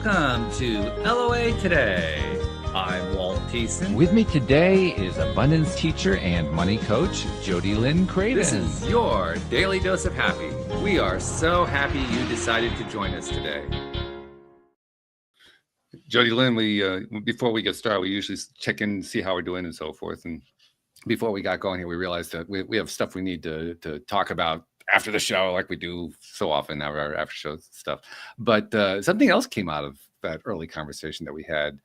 Welcome to LOA Today. I'm Walt Thiessen. With me today is abundance teacher and money coach, Jody Lynn Craven. This is your daily dose of happy. We are so happy you decided to join us today. Jody Lynn, before we get started, we usually check in and see how we're doing and so forth. And before we got going here, we realized that we have stuff we need to talk about after the show, like we do so often now, our after show stuff. But something else came out of that early conversation that we had,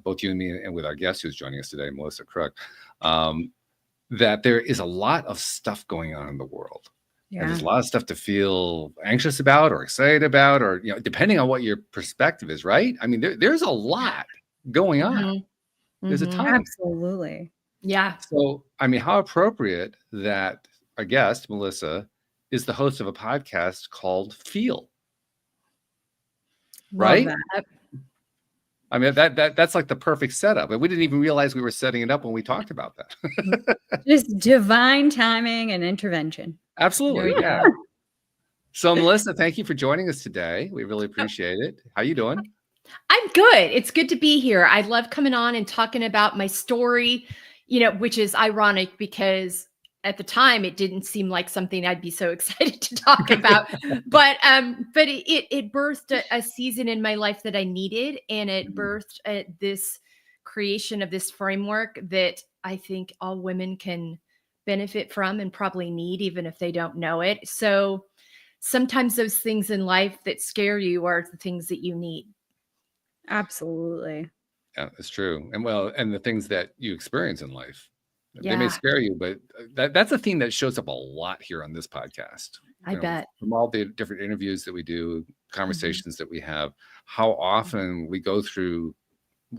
both you and me, and with our guest who's joining us today, Melissa Crook, that there is a lot of stuff going on in the world. Yeah. And there's a lot of stuff to feel anxious about or excited about, or, you know, depending on what your perspective is, right? I mean, there's a lot going on. Mm-hmm. There's a ton. Absolutely. Yeah. So, I mean, how appropriate that our guest, Melissa, is the host of a podcast called Feel. Right? That. I mean, that's like the perfect setup. And we didn't even realize we were setting it up when we talked about that. Just divine timing and intervention. Absolutely. Yeah. So, Melissa, thank you for joining us today. We really appreciate it. How you doing? I'm good. It's good to be here. I love coming on and talking about my story, you know, which is ironic because at the time it didn't seem like something I'd be so excited to talk about, but it birthed a season in my life that I needed, and it birthed this creation of this framework that I think all women can benefit from and probably need, even if they don't know it. So sometimes those things in life that scare you are the things that you need. Absolutely. Yeah, it's true. And the things that you experience in life. Yeah. They may scare you, but that's a theme that shows up a lot here on this podcast. I bet. From all the different interviews that we do, conversations that we have, how often we go through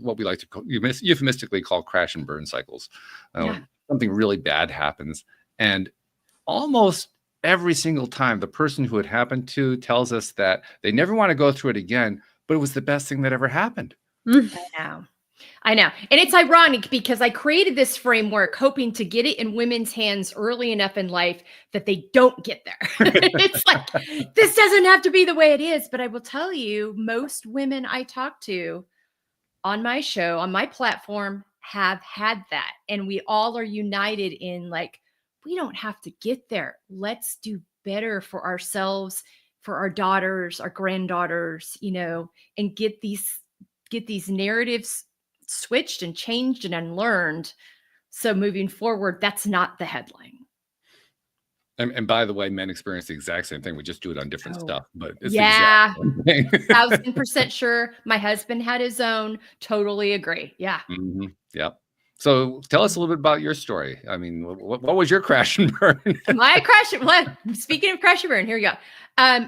what we like to euphemistically call crash and burn cycles. Something really bad happens, and almost every single time the person who it happened to tells us that they never want to go through it again, but it was the best thing that ever happened. I know. And it's ironic because I created this framework hoping to get it in women's hands early enough in life that they don't get there. It's like, this doesn't have to be the way it is. But I will tell you, most women I talk to on my show, on my platform, have had that. And we all are united in like, we don't have to get there. Let's do better for ourselves, for our daughters, our granddaughters, you know, and get these narratives switched and changed and unlearned. So moving forward, that's not the headline. And by the way, men experience the exact same thing. We just do it on different stuff, but it's 1000% sure. My husband had his own. Totally agree. Yeah. Mm-hmm. Yep. So tell us a little bit about your story. I mean, what was your crash and burn? Speaking of crash and burn, here you go.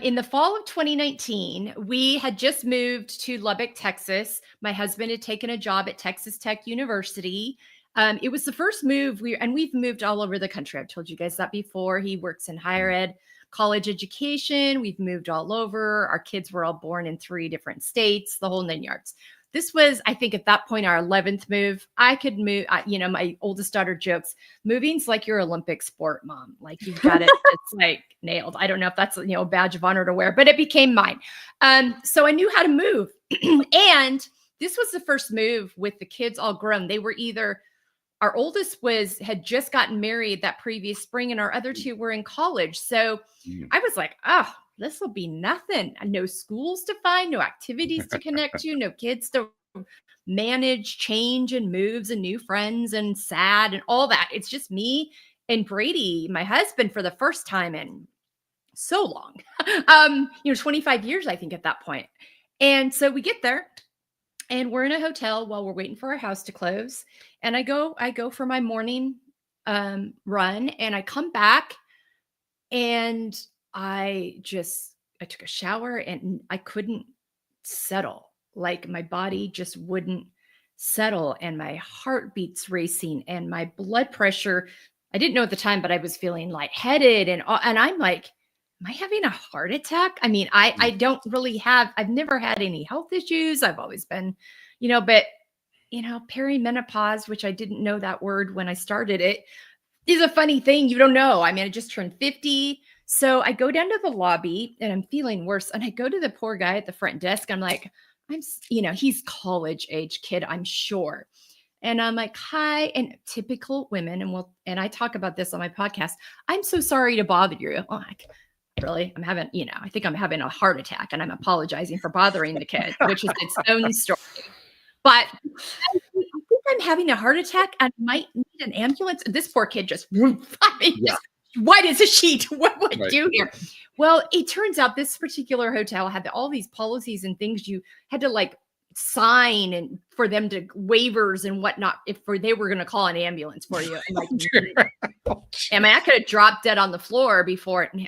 In the fall of 2019, we had just moved to Lubbock, Texas. My husband had taken a job at Texas Tech University. It was the first move we've moved all over the country. I've told you guys that before. He works in higher ed, college education. We've moved all over. Our kids were all born in 3 different states, the whole 9 yards. This was, I think at that point, our 11th move. I could move, my oldest daughter jokes, moving's like your Olympic sport, Mom. Like you've got it, it's like nailed. I don't know if that's, a badge of honor to wear, but it became mine. So I knew how to move. And this was the first move with the kids all grown. They were our oldest had just gotten married that previous spring, and our other 2 were in college. So I was like, this will be nothing. No schools to find, no activities to connect to, no kids to manage change and moves and new friends and sad and all that. It's just me and Brady, my husband, for the first time in so long, 25 years, I think at that point. And so we get there and we're in a hotel while we're waiting for our house to close. And I go for my morning run, and I come back and I took a shower and I couldn't settle. Like my body just wouldn't settle, and my heartbeat's racing and my blood pressure. I didn't know at the time, but I was feeling lightheaded and I'm like, am I having a heart attack? I mean, I don't really I've never had any health issues. I've always been, but perimenopause, which I didn't know that word when I started it, is a funny thing. You don't know. I mean, I just turned 50. So I go down to the lobby and I'm feeling worse. And I go to the poor guy at the front desk. I'm like, he's college age kid, I'm sure. And I'm like, hi, and typical women. And I talk about this on my podcast. I'm so sorry to bother you. I'm like, really? I think I'm having a heart attack and I'm apologizing for bothering the kid, which is its own story. But I think I'm having a heart attack and might need an ambulance. This poor kid just, white as a sheet. What would I do here? Well, it turns out this particular hotel had all these policies and things you had to like sign and for them to waivers and whatnot they were going to call an ambulance for you. And like, I could have dropped dead on the floor before I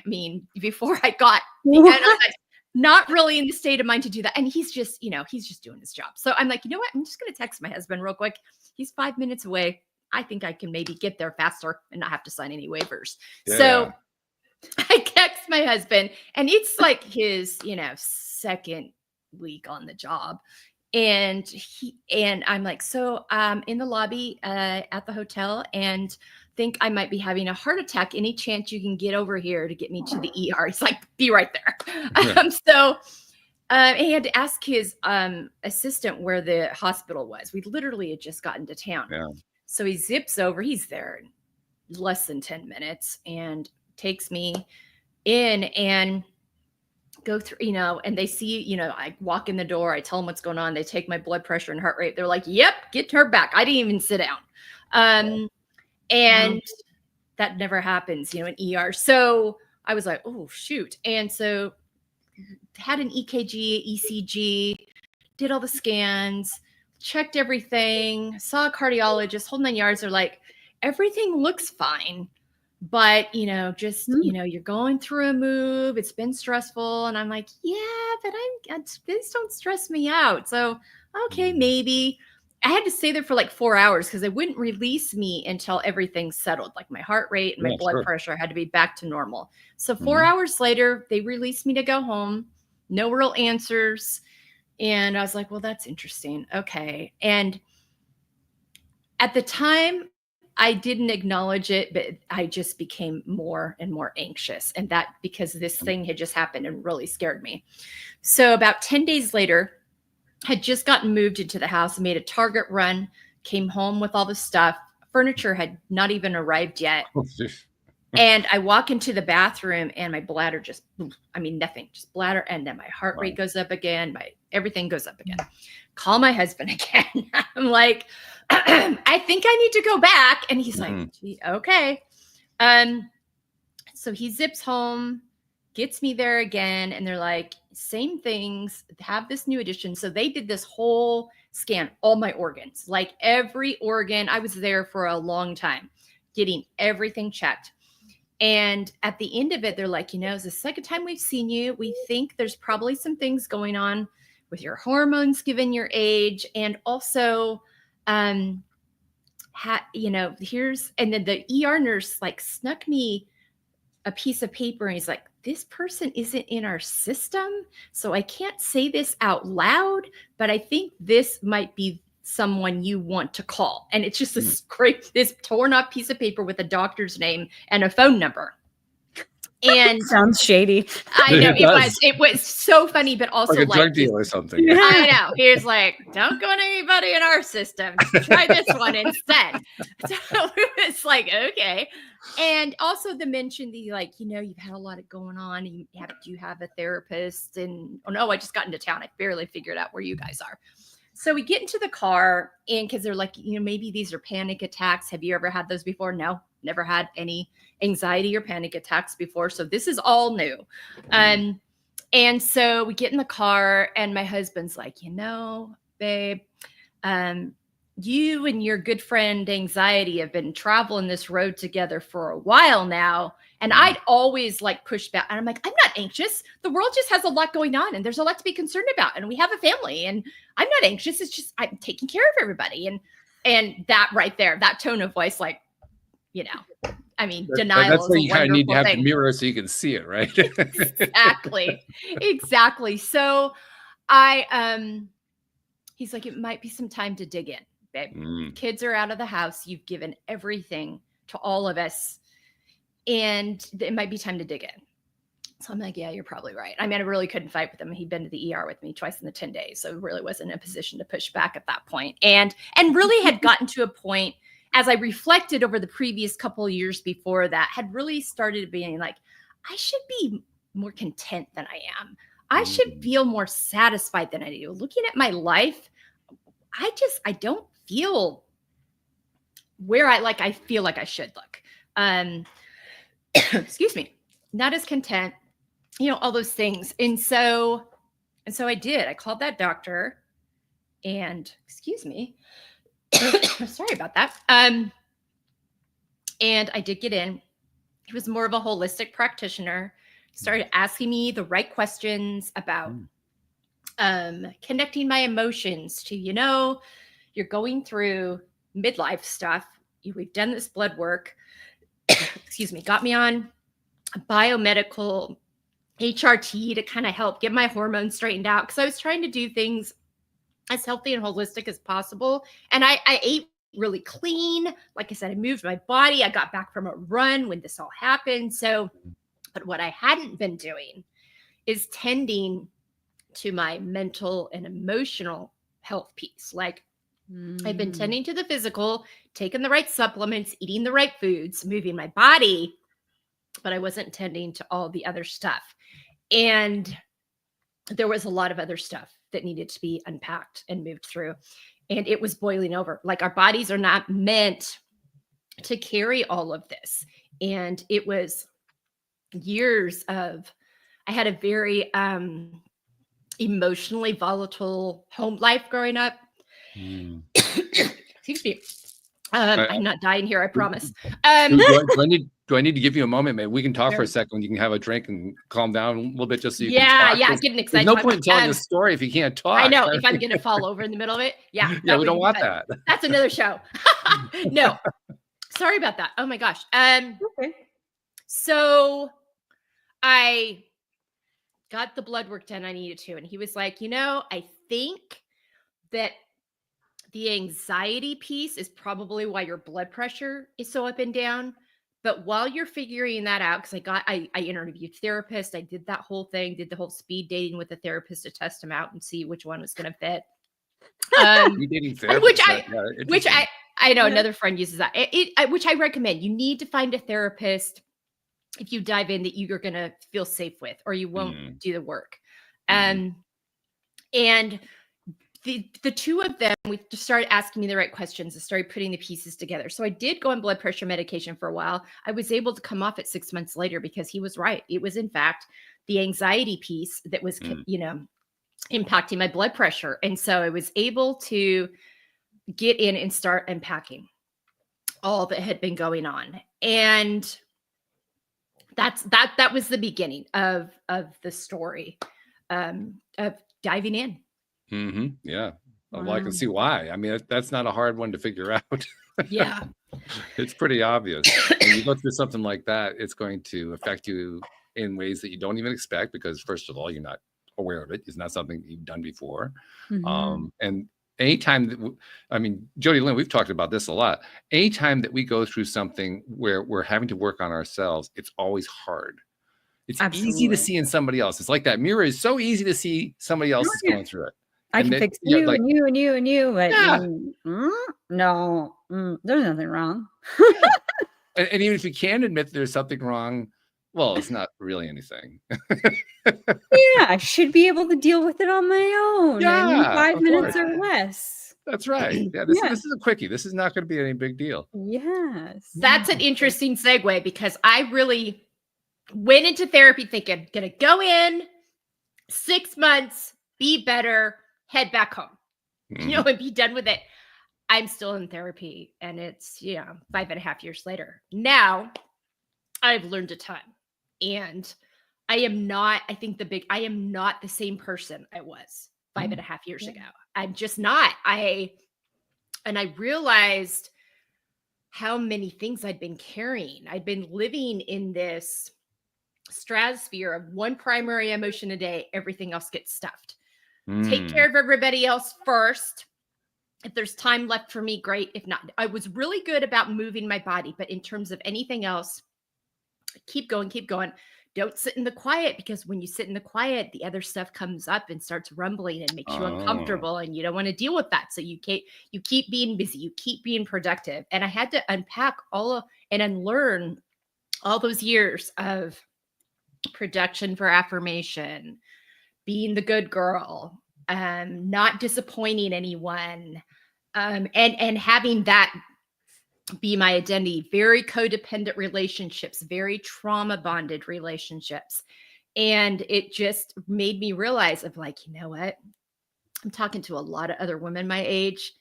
got, and I'm like, not really in the state of mind to do that. And he's just doing his job. So I'm like, you know what? I'm just going to text my husband real quick. He's 5 minutes away. I think I can maybe get there faster and not have to sign any waivers. Yeah. So I text my husband and it's like his, second week on the job. And I'm like, so in the lobby at the hotel and think I might be having a heart attack. Any chance you can get over here to get me to the ER? He's like, be right there. Yeah. So he had to ask his assistant where the hospital was. We literally had just gotten to town. Yeah. So he zips over. He's there in less than 10 minutes and takes me in and go through, and they see, I walk in the door. I tell them what's going on. They take my blood pressure and heart rate. They're like, yep, get her back. I didn't even sit down. And that never happens, in ER. So I was like, oh, shoot. And so had an EKG, ECG, did all the scans, checked everything, saw a cardiologist, whole 9 yards. They're like, everything looks fine. But, you're going through a move. It's been stressful. And I'm like, yeah, but this don't stress me out. So, okay, maybe. I had to stay there for like 4 hours because they wouldn't release me until everything settled. Like my heart rate and my blood pressure had to be back to normal. So 4 hours later, they released me to go home. No real answers. And I was like, well, that's interesting. Okay. And at the time, I didn't acknowledge it, but I just became more and more anxious. And that because this thing had just happened and really scared me. So about 10 days later, had just gotten moved into the house, made a Target run, came home with all the stuff. Furniture had not even arrived yet. And I walk into the bathroom and my bladder nothing, just bladder. And then my heart rate goes up again. Everything goes up again. Call my husband again. I'm like, I think I need to go back. And he's like, gee, okay. So he zips home, gets me there again. And they're like, same things, have this new addition. So they did this whole scan, all my organs, like every organ. I was there for a long time, getting everything checked. And at the end of it, they're like, it's the second time we've seen you. We think there's probably some things going on with your hormones, given your age. And also, and then the ER nurse like snuck me a piece of paper and he's like, this person isn't in our system. So I can't say this out loud, but I think this might be someone you want to call. And it's just this torn up piece of paper with a doctor's name and a phone number. And sounds shady. I know it was so funny, but also like a drug deal or something. I know. He was like, don't go to anybody in our system. Try this one instead. So it was like, okay. And also the mention you've had a lot of going on. Do you have a therapist? And no, I just got into town. I barely figured out where you guys are. So we get into the car and because they're like, maybe these are panic attacks. Have you ever had those before? No, never had any anxiety or panic attacks before. So this is all new. And so we get in the car and my husband's like, babe, you and your good friend anxiety have been traveling this road together for a while now. And I'd always push back. And I'm like, I'm not anxious. The world just has a lot going on and there's a lot to be concerned about. And we have a family and I'm not anxious. It's just, I'm taking care of everybody. And that right there, that tone of voice, denial. That's where is you a kind of need to have thing. the mirror so you can see it, right? Exactly. So he's like, it might be some time to dig in, babe. Kids are out of the house. You've given everything to all of us. And it might be time to dig in. So I'm like, yeah, you're probably right. I mean, I really couldn't fight with him. He'd been to the ER with me twice in the 10 days. So really wasn't in a position to push back at that point. And really had gotten to a point, as I reflected over the previous couple of years before that, had really started being like, I should be more content than I am. I should feel more satisfied than I do. Looking at my life, I don't feel where I feel like I should look. Excuse me, not as content, all those things. And so I did. I called that doctor and excuse me. Sorry about that. And I did get in. He was more of a holistic practitioner. He started asking me the right questions about connecting my emotions to, you're going through midlife stuff. We've done this blood work. Excuse me, got me on a biomedical HRT to kind of help get my hormones straightened out, because I was trying to do things as healthy and holistic as possible. And I ate really clean. Like I said, I moved my body. I got back from a run when this all happened. So, but what I hadn't been doing is tending to my mental and emotional health piece. Like I've been tending to the physical, taking the right supplements, eating the right foods, moving my body, but I wasn't tending to all the other stuff. And there was a lot of other stuff that needed to be unpacked and moved through. And it was boiling over. Like our bodies are not meant to carry all of this. And it was years of, I had a very emotionally volatile home life growing up. Excuse me. I'm not dying here, I promise. Do I need to give you a moment, man? We can talk for a second. You can have a drink and calm down a little bit just so you can talk. Yeah, getting excited. There's no point in telling a story if you can't talk. I know, if I'm going to fall over in the middle of it. Yeah. Yeah, we don't want that. That's another show. No, sorry about that. Oh my gosh. Okay. So I got the blood work done I needed to. And he was like, I think that the anxiety piece is probably why your blood pressure is so up and down. But while you're figuring that out, because I interviewed a therapist, I did that whole thing, did the whole speed dating with the therapist to test them out and see which one was going to fit. Which I know another friend uses that, which I recommend. You need to find a therapist if you dive in that you're going to feel safe with, or you won't do the work. And the two of them, we just started asking me the right questions and started putting the pieces together. So I did go on blood pressure medication for a while. I was able to come off it 6 months later because he was right. It was in fact the anxiety piece that was, impacting my blood pressure. And so I was able to get in and start unpacking all that had been going on. And that was the beginning of the story, of diving in. Yeah. Well, I can see why. I mean, that's not a hard one to figure out. Yeah. It's pretty obvious. When you go through something like that, it's going to affect you in ways that you don't even expect, because first of all, you're not aware of it. It's not something you've done before. And anytime Jody Lynn, we've talked about this a lot. Anytime that we go through something where we're having to work on ourselves, it's always hard. It's easy to see in somebody else. It's like that mirror is so easy to see somebody else is going through it. I can fix you and you and you and you. But no, there's nothing wrong. And even if you can admit there's something wrong, well, it's not really anything. Yeah, I should be able to deal with it on my own in 5 minutes or less. That's right. Yeah, this is a quickie. This is not going to be any big deal. Yes. That's an interesting segue, because I really went into therapy thinking, gonna go in 6 months, be better, head back home, and be done with it. I'm still in therapy, and it's 5.5 years later. Now I've learned a ton, and I am not the same person I was 5.5 years ago. I'm just not. I realized how many things I'd been carrying. I'd been living in this stratosphere of one primary emotion a day. Everything else gets stuffed. Take care of everybody else first. If there's time left for me, great. If not, I was really good about moving my body, but in terms of anything else, keep going. don't sit in the quiet, because when you sit in the quiet, the other stuff comes up and starts rumbling and makes you uncomfortable, and you don't want to deal with that. So you keep being busy, you keep being productive. And I had to unpack and unlearn all those years of production for affirmation, being the good girl, not disappointing anyone, and having that be my identity. Very codependent relationships, very trauma bonded relationships. And it just made me realize of like, you know what? I'm talking to a lot of other women my age,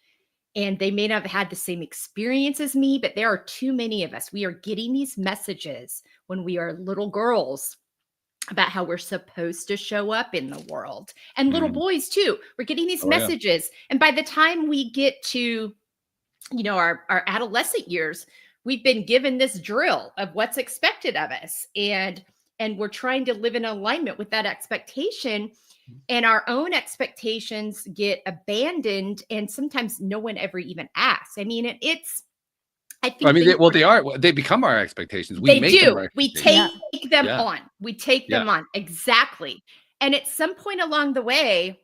and they may not have had the same experience as me, but there are too many of us. We are getting these messages when we are little girls about how we're supposed to show up in the world. And little boys too. We're getting these messages. Yeah. And by the time we get to, our adolescent years, we've been given this drill of what's expected of us. And we're trying to live in alignment with that expectation. And our own expectations get abandoned. And sometimes no one ever even asks. I mean, they become our expectations. We take them on. We take them on. Exactly. And at some point along the way,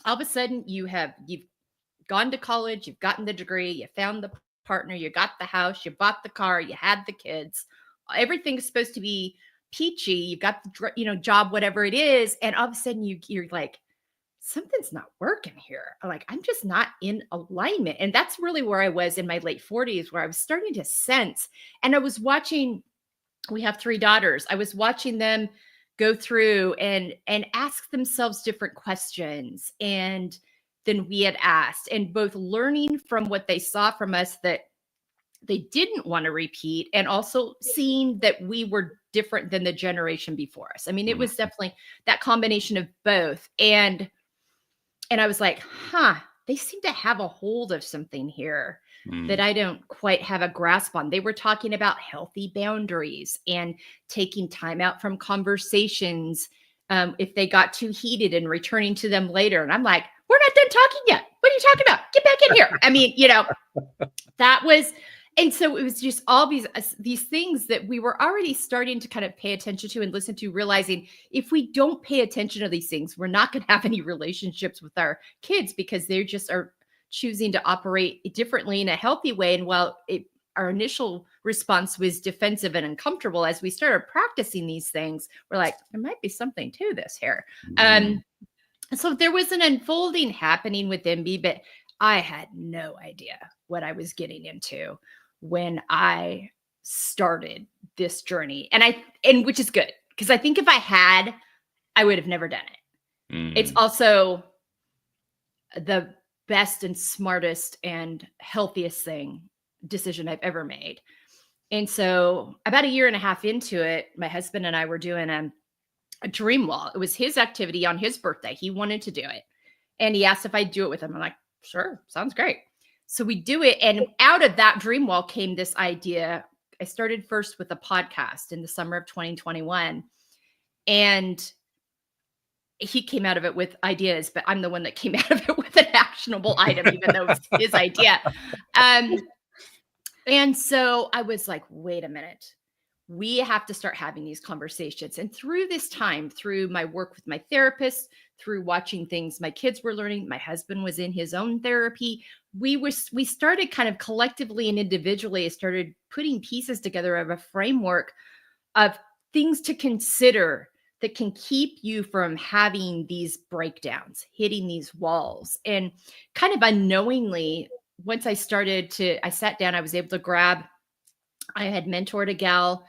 all of a sudden you've gone to college, you've gotten the degree, you found the partner, you got the house, you bought the car, you had the kids. Everything's supposed to be peachy. You've got the job, whatever it is. And all of a sudden you're like, something's not working here. Like, I'm just not in alignment. And that's really where I was in my late 40s, where I was starting to sense. And I was watching, we have 3 daughters. I was watching them go through and ask themselves different questions than we had asked, and both learning from what they saw from us that they didn't want to repeat, and also seeing that we were different than the generation before us. I mean, it was definitely that combination of both. And I was like, they seem to have a hold of something here that I don't quite have a grasp on. They were talking about healthy boundaries and taking time out from conversations if they got too heated, and returning to them later. And I'm like, we're not done talking yet. What are you talking about? Get back in here. I mean, that was, and so it was just all these things that we were already starting to kind of pay attention to and listen to, realizing if we don't pay attention to these things, we're not going to have any relationships with our kids, because they just are choosing to operate differently in a healthy way. And while our initial response was defensive and uncomfortable, as we started practicing these things, we're like, there might be something to this here. So there was an unfolding happening within me, but I had no idea what I was getting into when I started this journey. And which is good, because I think if I had, I would have never done it. It's also the best and smartest and healthiest decision I've ever made. And so about 1.5 years into it, my husband and I were doing a dream wall. It was his activity on his birthday. He wanted to do it. And he asked if I'd do it with him. I'm like, sure, sounds great. So we do it. And out of that dream wall came this idea. I started first with a podcast in the summer of 2021. And he came out of it with ideas, but I'm the one that came out of it with an actionable item, even though it was his idea. And so I was like, wait a minute. We have to start having these conversations. And through this time, through my work with my therapist, through watching things my kids were learning, my husband was in his own therapy, we started kind of collectively and individually started putting pieces together of a framework of things to consider that can keep you from having these breakdowns, hitting these walls. And kind of unknowingly, once I sat down, I was able to I had mentored a gal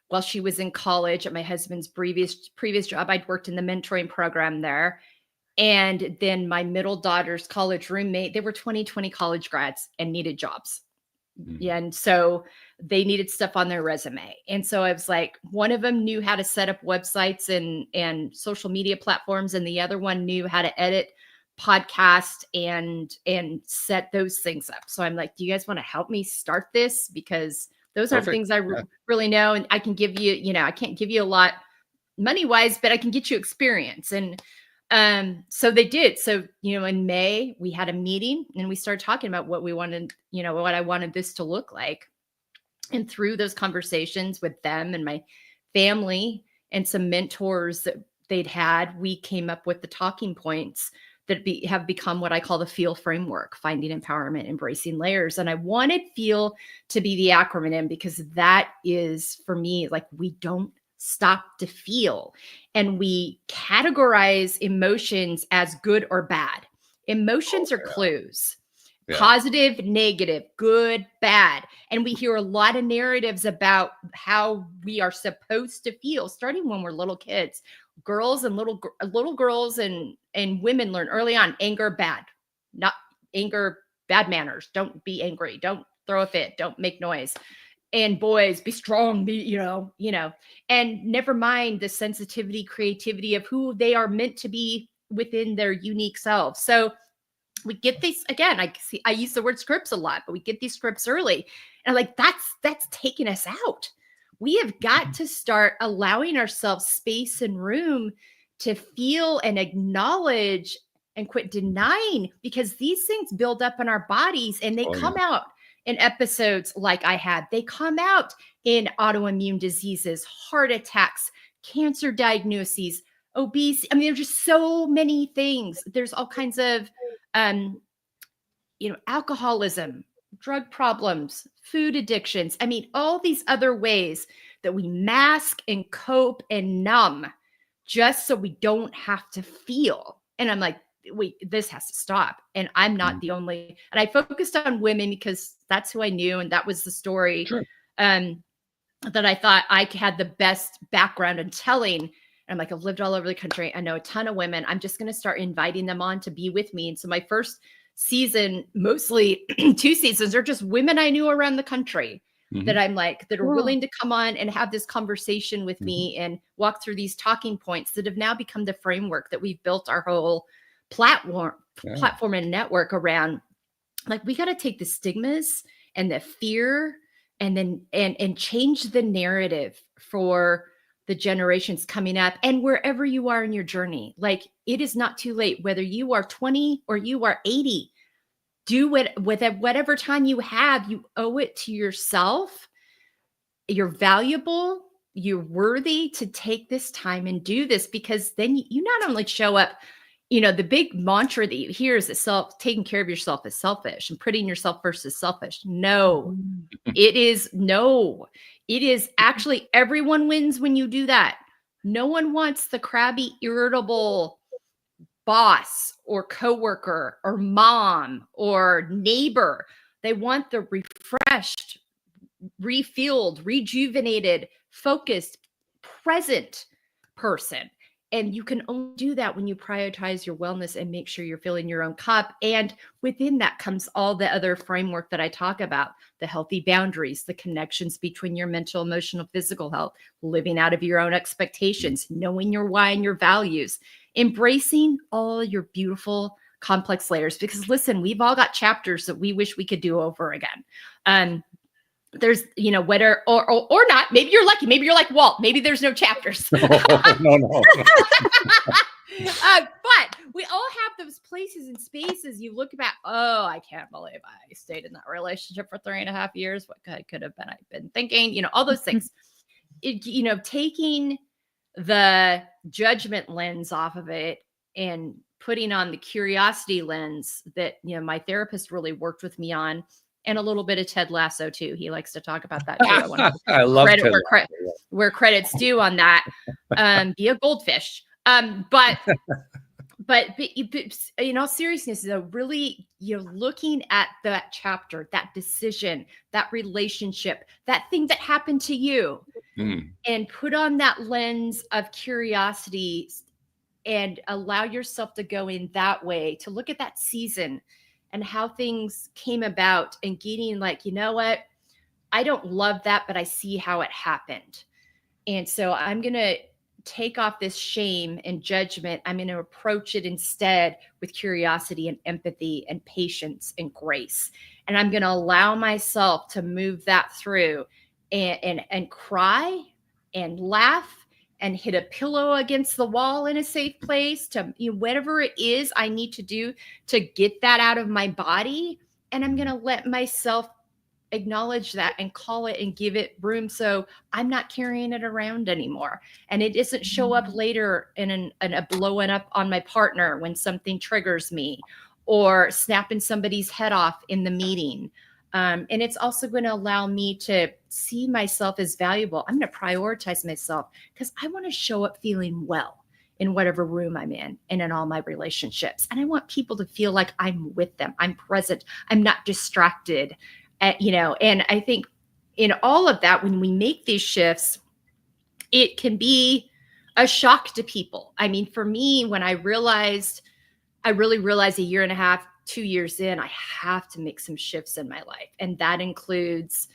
while she was in college at my husband's previous job. I'd worked in the mentoring program there. And then my middle daughter's college roommate, they were 2020 college grads and needed jobs. Yeah. And so they needed stuff on their resume. And so I was like, one of them knew how to set up websites and social media platforms. And the other one knew how to edit podcast and set those things up. So I'm like, do you guys want to help me start this? Because those are things I really know. And I can give you, I can't give you a lot money wise, but I can get you experience. And so they did. So, in May we had a meeting and we started talking about what we wanted, what I wanted this to look like. And through those conversations with them and my family and some mentors that they'd had, we came up with the talking points that have become what I call the FEEL framework: finding empowerment, embracing layers. And I wanted FEEL to be the acronym because that is, for me, like, we don't stop to feel. And we categorize emotions as good or bad. Emotions are clues. Yeah. Positive, negative, good, bad. And we hear a lot of narratives about how we are supposed to feel, starting when we're little kids. Girls and little girls and women learn early on: anger, bad. Not anger, bad manners. Don't be angry. Don't throw a fit. Don't make noise. And boys, be strong, be, you know, and never mind the sensitivity, creativity of who they are meant to be within their unique selves. So we get these, again, I use the word scripts a lot, but we get these scripts early. And like, that's taking us out. We have got to start allowing ourselves space and room to feel and acknowledge and quit denying, because these things build up in our bodies and they come out in episodes like I had. They come out in autoimmune diseases, heart attacks, cancer diagnoses, obesity. I mean, there's just so many things. There's all kinds of, alcoholism, drug problems, food addictions. I mean, all these other ways that we mask and cope and numb just so we don't have to feel. And I'm like, wait, this has to stop. And I'm not the only, and I focused on women because that's who I knew. And that was the story that I thought I had the best background in telling. And I'm like, I've lived all over the country. I know a ton of women. I'm just going to start inviting them on to be with me. And so my first season, mostly 2 seasons, are just women I knew around the country that I'm like, that are willing to come on and have this conversation with me and walk through these talking points that have now become the framework that we've built our whole platform and network around. Like, we got to take the stigmas and the fear and then and change the narrative for the generations coming up and wherever you are in your journey. Like, it is not too late, whether you are 20 or you are 80. Do it with whatever time you have. You owe it to yourself. You're valuable. You're worthy to take this time and do this, because then you not only show up, the big mantra that you hear is that taking care of yourself is selfish and putting yourself first is selfish. No, it is actually, everyone wins when you do that. No one wants the crabby, irritable boss or coworker or mom or neighbor. They want the refreshed, refilled, rejuvenated, focused, present person. And you can only do that when you prioritize your wellness and make sure you're filling your own cup. And within that comes all the other framework that I talk about: the healthy boundaries, the connections between your mental, emotional, physical health, living out of your own expectations, knowing your why and your values, embracing all your beautiful, complex layers. Because listen, we've all got chapters that we wish we could do over again. There's, whether or not, maybe you're lucky. Maybe you're like Walt. Maybe there's no chapters. No. But we all have those places and spaces you look back. Oh, I can't believe I stayed in that relationship for 3.5 years. What could have been? I've been thinking, all those things. Taking the judgment lens off of it and putting on the curiosity lens that, my therapist really worked with me on. And a little bit of Ted Lasso too. He likes to talk about that too. I love credit where credit's due on that. Be a goldfish. But in all seriousness, though, really, looking at that chapter, that decision, that relationship, that thing that happened to you, and put on that lens of curiosity and allow yourself to go in that way, to look at that season and how things came about, and getting like, you know what, I don't love that, but I see how it happened. And so I'm going to take off this shame and judgment. I'm going to approach it instead with curiosity and empathy and patience and grace. And I'm going to allow myself to move that through and cry and laugh and hit a pillow against the wall in a safe place, to whatever it is I need to do to get that out of my body. And I'm going to let myself acknowledge that and call it and give it room, so I'm not carrying it around anymore. And it doesn't show up later in a blowing up on my partner when something triggers me, or snapping somebody's head off in the meeting. And it's also going to allow me to see myself as valuable. I'm going to prioritize myself because I want to show up feeling well in whatever room I'm in and in all my relationships. And I want people to feel like I'm with them. I'm present. I'm not distracted. And I think in all of that, when we make these shifts, it can be a shock to people. I mean, for me, when I really realized a year and a half, 2 years in, I have to make some shifts in my life. And that includes,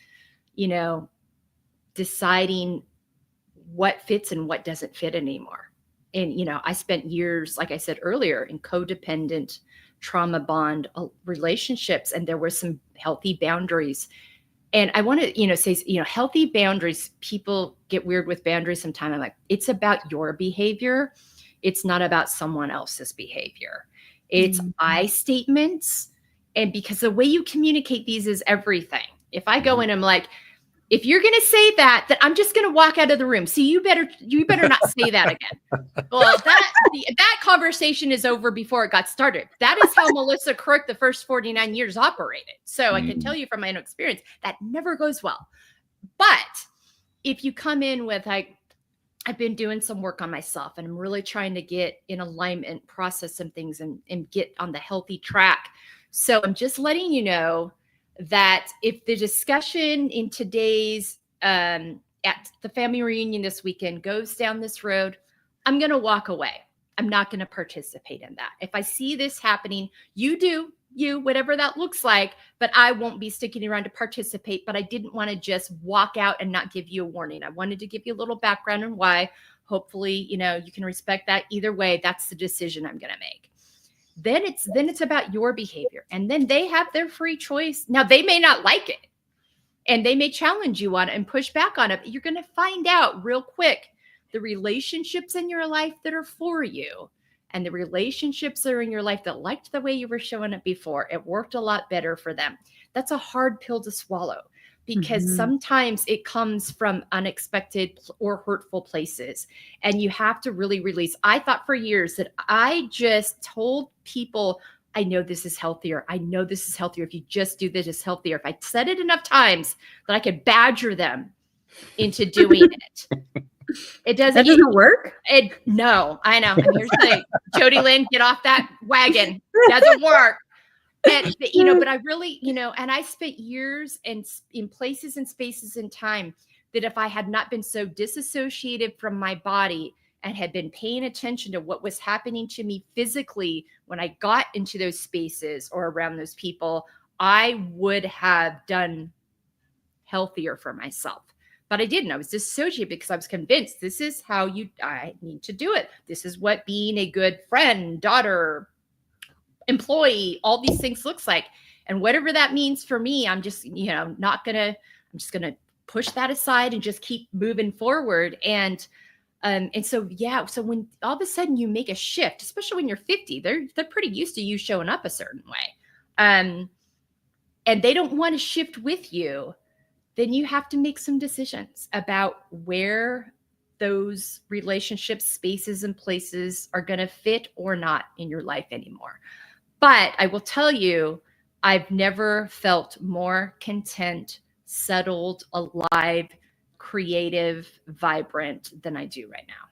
deciding what fits and what doesn't fit anymore. And, I spent years, like I said earlier, in codependent trauma bond relationships, and there were some healthy boundaries. And I want to, say, healthy boundaries, people get weird with boundaries sometimes. I'm like, it's about your behavior. It's not about someone else's behavior. It's I statements. And because the way you communicate these is everything. If I go in, I'm like, if you're going to say that, then I'm just going to walk out of the room. So you better not say that again. Well, that conversation is over before it got started. That is how Melissa Crook, the first 49 years, operated. So I can tell you from my own experience, that never goes well. But if you come in with I've been doing some work on myself and I'm really trying to get in alignment, process some things and get on the healthy track. So I'm just letting you know that if the discussion in today's at the family reunion this weekend goes down this road, I'm going to walk away. I'm not going to participate in that. If I see this happening, you whatever that looks like, but I won't be sticking around to participate. But I didn't want to just walk out and not give you a warning. I wanted to give you a little background on why. Hopefully, you can respect that. Either way, that's the decision I'm going to make. Then it's about your behavior. And then they have their free choice. Now, they may not like it and they may challenge you on it and push back on it, but you're going to find out real quick the relationships in your life that are for you and the relationships that are in your life that liked the way you were showing it before. It worked a lot better for them. That's a hard pill to swallow because sometimes it comes from unexpected or hurtful places. And you have to really release. I thought for years that I just told people, I know this is healthier. I know this is healthier. If you just do this, it's healthier. If I said it enough times that I could badger them into doing it. It doesn't. That doesn't work? No, I know. I'm here to say, Jody Lynn, get off that wagon. Doesn't work. And, but I really, and I spent years in places and spaces and time that if I had not been so disassociated from my body and had been paying attention to what was happening to me physically when I got into those spaces or around those people, I would have done healthier for myself. But I didn't. I was dissociated because I was convinced this is how I need to do it. This is what being a good friend, daughter, employee, all these things looks like. And whatever that means for me, I'm just, I'm just going to push that aside and just keep moving forward. And so, so when all of a sudden you make a shift, especially when you're 50, they're pretty used to you showing up a certain way. And they don't want to shift with you. Then you have to make some decisions about where those relationships, spaces, and places are going to fit or not in your life anymore. But I will tell you, I've never felt more content, settled, alive, creative, vibrant than I do right now.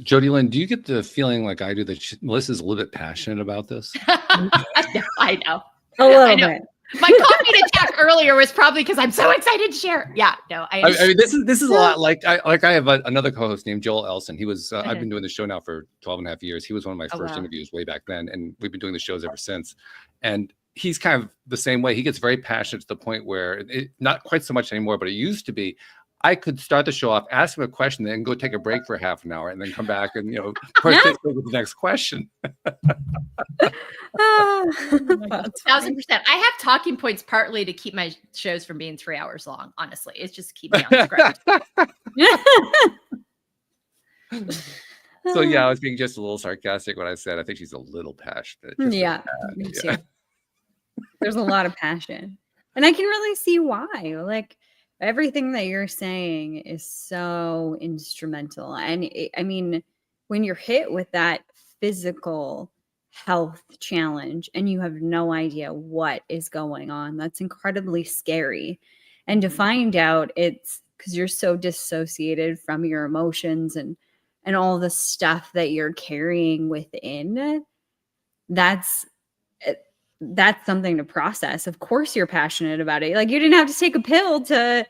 Jody Lynn, do you get the feeling like I do that Melissa's a little bit passionate about this? I know. A little bit. My coffee attack earlier was probably because I'm so excited to share. Yeah, no, I mean, this is a lot like I have another co-host named Joel Elson. He was I've been doing the show now for 12 and a half years. He was one of my first interviews way back then, and we've been doing the shows ever since. And he's kind of the same way. He gets very passionate to the point where not quite so much anymore, but it used to be. I could start the show off, ask him a question, then go take a break for half an hour, and then come back and participate with the next question. 1,000%. I have talking points partly to keep my shows from being 3 hours long. Honestly, it's just to keep me on the script. So yeah, I was being just a little sarcastic when I said I think she's a little passionate. Yeah, me too. There's a lot of passion. And I can really see why. Like, everything that you're saying is so instrumental. And I mean, when you're hit with that physical health challenge and you have no idea what is going on, that's incredibly scary. And to find out it's because you're so dissociated from your emotions and all the stuff that you're carrying within, that's that's something to process. Of course you're passionate about it. Like, you didn't have to take a pill to,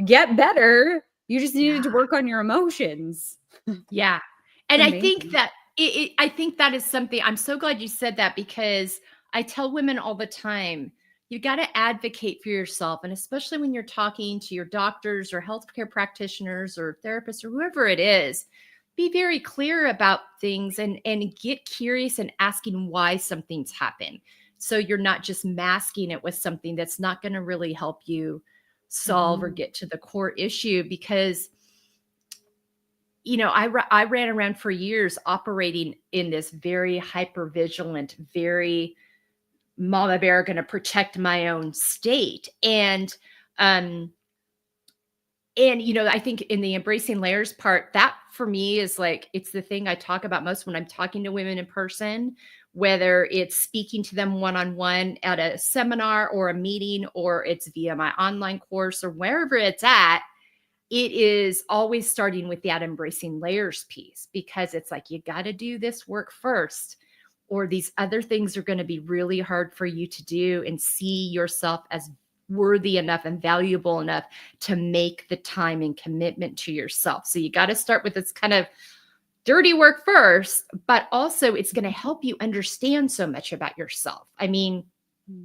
get better. You just needed to work on your emotions. Yeah. And I think Amazing. that I think that is something, I'm so glad you said that, because I tell women all the time, you got to advocate for yourself. And especially when you're talking to your doctors or healthcare practitioners or therapists or whoever it is, be very clear about things and get curious and asking why something's happened. So you're not just masking it with something that's not going to really help you solve or get to the core issue. Because I ran around for years operating in this very hyper vigilant, very mama bear, going to protect my own state. And I think in the embracing layers part, that for me is like, it's the thing I talk about most when I'm talking to women in person, whether it's speaking to them one-on-one at a seminar or a meeting, or it's via my online course or wherever it's at. It is always starting with that embracing layers piece, because it's like, you got to do this work first, or these other things are going to be really hard for you to do, and see yourself as worthy enough and valuable enough to make the time and commitment to yourself. So you got to start with this kind of dirty work first, but also it's going to help you understand so much about yourself. I mean,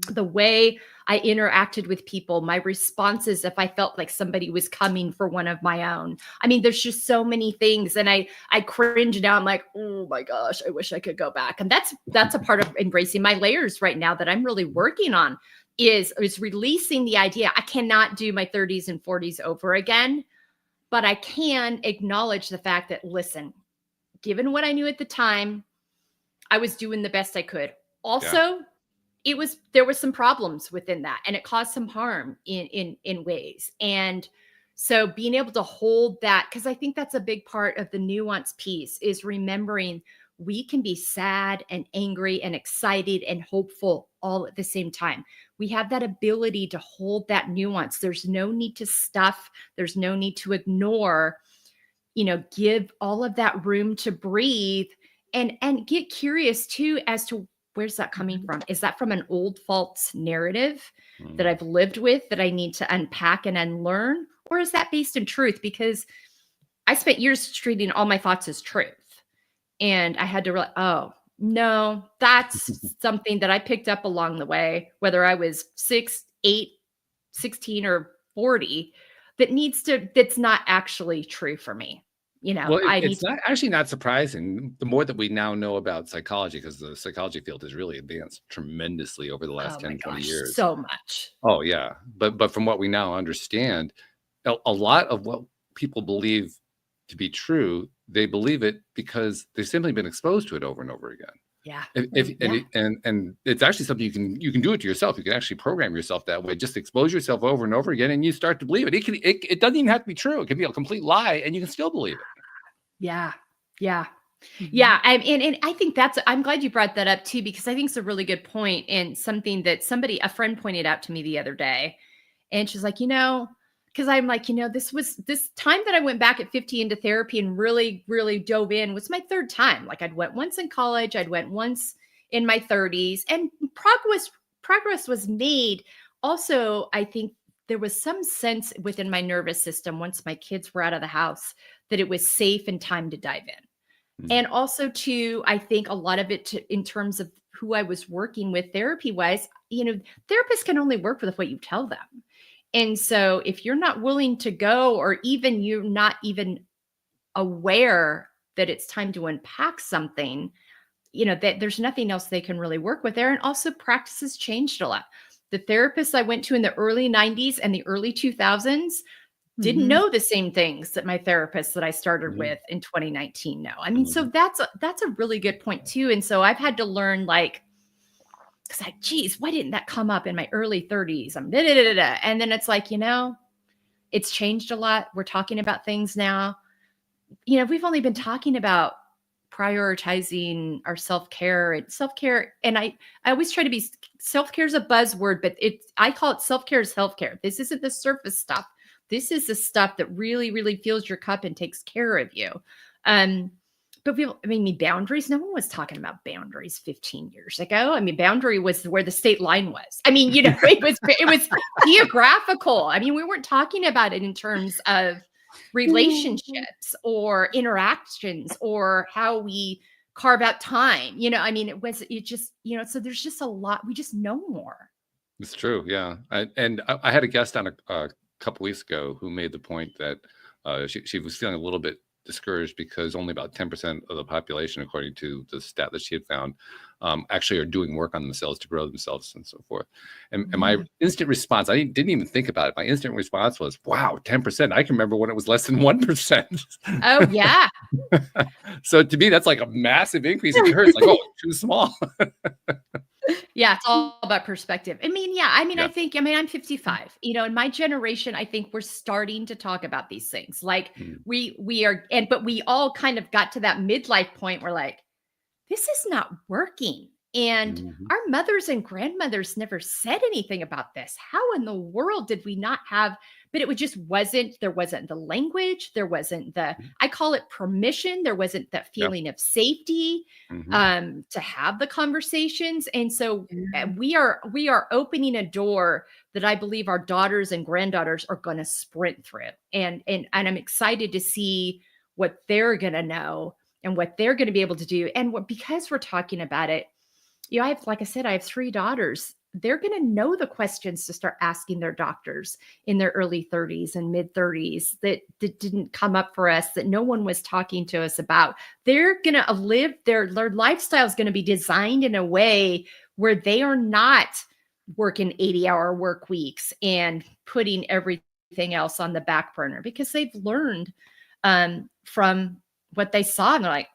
the way I interacted with people, my responses, if I felt like somebody was coming for one of my own. I mean, there's just so many things. And I cringe now. I'm like, oh my gosh, I wish I could go back. And that's a part of embracing my layers right now that I'm really working on, is releasing the idea. I cannot do my 30s and 40s over again, but I can acknowledge the fact that, listen, given what I knew at the time, I was doing the best I could. Also, there was some problems within that, and it caused some harm in ways. And so being able to hold that, because I think that's a big part of the nuance piece, is remembering we can be sad and angry and excited and hopeful all at the same time. We have that ability to hold that nuance. There's no need to stuff. There's no need to ignore, give all of that room to breathe, and get curious too as to, where's that coming from? Is that from an old false narrative that I've lived with that I need to unpack and unlearn? Or is that based in truth? Because I spent years treating all my thoughts as truth. And I had to realize, oh, no, that's something that I picked up along the way, whether I was 6, 8, 16, or 40, that's not actually true for me. Well, it's not actually not surprising. The more that we now know about psychology, because the psychology field has really advanced tremendously over the last 10, 20 years. So much. Oh, yeah. But from what we now understand, a lot of what people believe to be true, they believe it because they've simply been exposed to it over and over again. Yeah. And it's actually something you can do it to yourself. You can actually program yourself that way. Just expose yourself over and over again, and you start to believe it. It doesn't even have to be true. It can be a complete lie, and you can still believe it. Yeah. Yeah. Yeah. And I think I'm glad you brought that up too, because I think it's a really good point, and something that a friend pointed out to me the other day. And she's like, because I'm like, this time that I went back at 50 into therapy and really, really dove in was my third time. Like, I'd went once in college, I'd went once in my 30s, and progress was made. Also, I think there was some sense within my nervous system, once my kids were out of the house, that it was safe and time to dive in. And also too, I think a lot of it in terms of who I was working with therapy wise, therapists can only work with what you tell them. And so if you're not willing to go, or even you're not even aware that it's time to unpack something, that there's nothing else they can really work with there. And also, practices changed a lot. The therapists I went to in the early 90s and the early 2000s didn't know the same things that my therapist that I started with in 2019 know. I mean, so that's a really good point too. And so I've had to learn, like, It's like, geez, why didn't that come up in my early 30s? I'm da, da, da, da, da. And then it's like, it's changed a lot. We're talking about things now. We've only been talking about prioritizing our self-care. And I always try to be, self-care is a buzzword, but I call it self-care is healthcare. This isn't the surface stuff. This is the stuff that really, really fills your cup and takes care of you. But boundaries, no one was talking about boundaries 15 years ago. Boundary was where the state line was. It was geographical. We weren't talking about it in terms of relationships or interactions or how we carve out time. So there's just a lot. We just know more. It's true. Yeah. I had a guest on a couple weeks ago who made the point that she was feeling a little bit discouraged because only about 10% of the population, according to the stat that she had found, actually are doing work on themselves to grow themselves and so forth. And my instant response, I didn't even think about it. My instant response was, wow, 10%. I can remember when it was less than 1%. Oh, yeah. So to me, that's like a massive increase. To her, it's like, oh, too small. Yeah, it's all about perspective. I think I'm 55. In my generation, I think we're starting to talk about these things. Like we are, but we all kind of got to that midlife point where like, this is not working. And our mothers and grandmothers never said anything about this. How in the world did we not have, but there wasn't the language. There wasn't I call it permission. There wasn't that feeling of safety to have the conversations. And so we are opening a door that I believe our daughters and granddaughters are going to sprint through. And I'm excited to see what they're going to know and what they're going to be able to do. And because we're talking about it, like I said, I have 3 daughters. They're going to know the questions to start asking their doctors in their early 30s and mid 30s that didn't come up for us, that no one was talking to us about. They're going to live their lifestyle is going to be designed in a way where they are not working 80-hour work weeks and putting everything else on the back burner, because they've learned from what they saw. And they're like,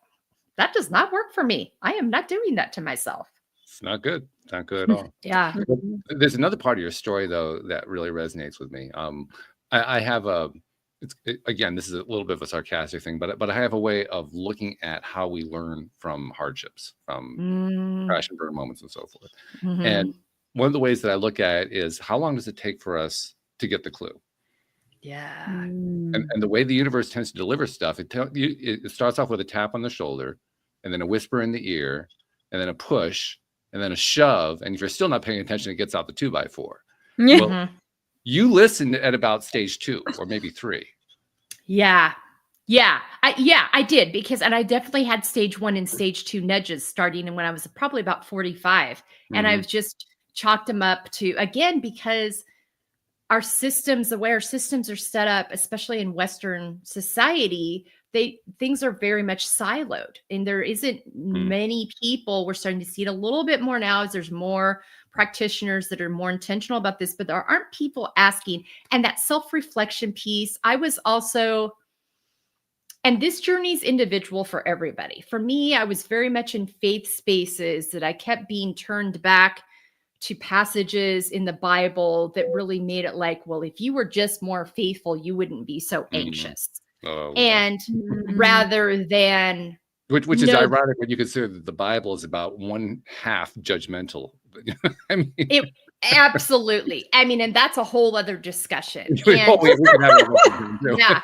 that does not work for me. I am not doing that to myself. It's not good. It's not good at all. Yeah. There's another part of your story, though, that really resonates with me. I have again, this is a little bit of a sarcastic thing, but I have a way of looking at how we learn from hardships, from crash and burn moments and so forth. And one of the ways that I look at it is, how long does it take for us to get the clue? Yeah. And the way the universe tends to deliver stuff, it starts off with a tap on the shoulder, and then a whisper in the ear, and then a push, and then a shove. And if you're still not paying attention, it gets out the 2x4. Yeah. Well, you listened at about stage 2 or maybe 3. Yeah. I did, and I definitely had stage 1 and stage 2 nudges starting when I was probably about 45. And I've just chalked them up to, again, because our systems, the way our systems are set up, especially in Western society, things are very much siloed, and there isn't many people. We're starting to see it a little bit more now as there's more practitioners that are more intentional about this, but there aren't people asking. And that self-reflection piece, I was also, and this journey is individual for everybody. For me, I was very much in faith spaces that I kept being turned back to passages in the Bible that really made it like, well, if you were just more faithful, you wouldn't be so anxious. And rather than, which is ironic when you consider that the Bible is about 1/2 judgmental. Absolutely. And that's a whole other discussion. We can have it. Yeah.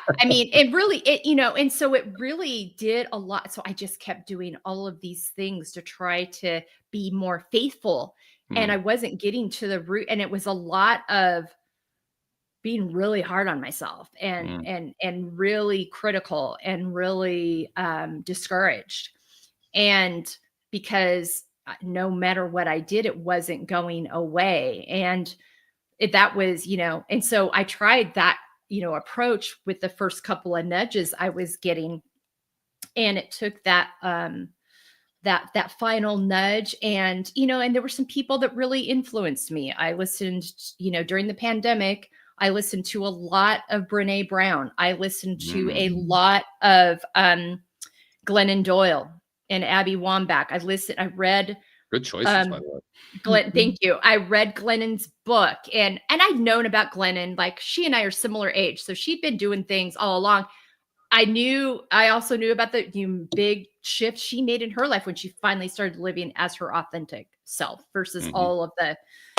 And so it really did a lot. So I just kept doing all of these things to try to be more faithful. And I wasn't getting to the root. And it was a lot of being really hard on myself and really critical and really discouraged. And because no matter what I did, it wasn't going away. And that was, and so I tried that, approach with the first couple of nudges I was getting. And it took that, that final nudge. And, and there were some people that really influenced me. I listened, during the pandemic, I listened to a lot of Brené Brown. I listened to a lot of Glennon Doyle and Abby Wambach. I read Good choices, by the way. Glenn, thank you. I read Glennon's book, and I'd known about Glennon. Like, she and I are similar age, so she'd been doing things all along. I also knew about the big shift she made in her life when she finally started living as her authentic self versus all of the,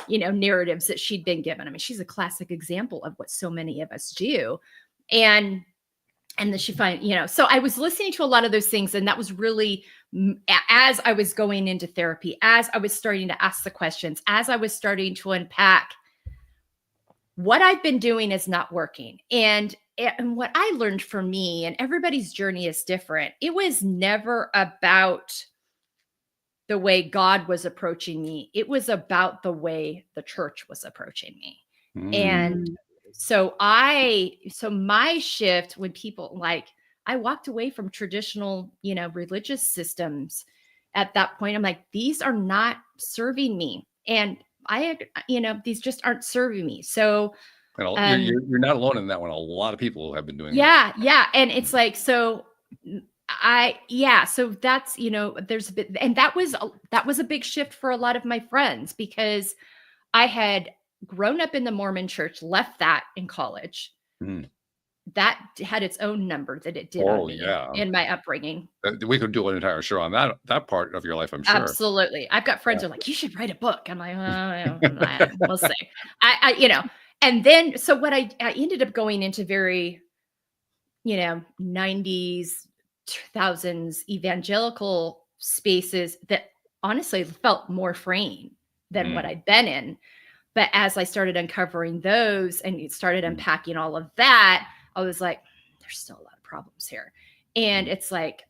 narratives that she'd been given. I mean, she's a classic example of what so many of us do. And then she so I was listening to a lot of those things, and that was really, as I was going into therapy, as I was starting to ask the questions, as I was starting to unpack, what I've been doing is not working. And what I learned for me, and everybody's journey is different, it was never about the way God was approaching me. It was about the way the church was approaching me. And so my shift, when people I walked away from traditional, religious systems at that point. I'm like, these are not serving me. And these just aren't serving me. So you're not alone in that one. A lot of people have been doing that. Yeah. And it's like, so that's, there's a bit, and that was a big shift for a lot of my friends, because I had grown up in the Mormon church, left that in college. That had its own number that it did on me in my upbringing. We could do an entire show on that part of your life, I'm sure. Absolutely. I've got friends who are like, you should write a book. I'm like, we'll see. And then, so what I ended up going into very, 90s, 2000s evangelical spaces that honestly felt more freeing than what I'd been in. But as I started uncovering those and started unpacking all of that, I was like, there's still a lot of problems here. And it's like,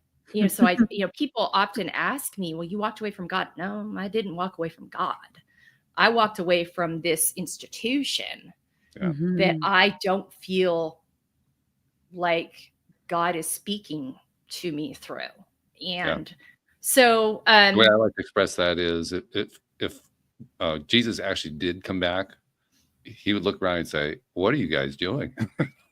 so I, people often ask me, well, you walked away from God. No, I didn't walk away from God. I walked away from this institution that I don't feel like God is speaking to me through. And so the way I like to express that is if Jesus actually did come back, he would look around and say, what are you guys doing?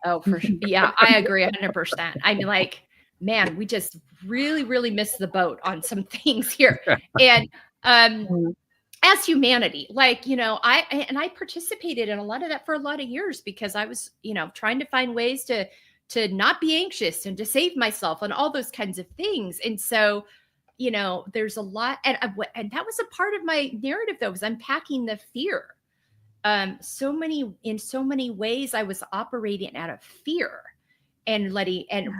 Oh, for sure. Yeah, I agree 100%. I mean, like, man, we just really, really missed the boat on some things here. And as humanity, I participated in a lot of that for a lot of years, because I was, trying to find ways to not be anxious and to save myself and all those kinds of things. And so, there's a lot, and that was a part of my narrative, though, was unpacking the fear. In so many ways, I was operating out of fear and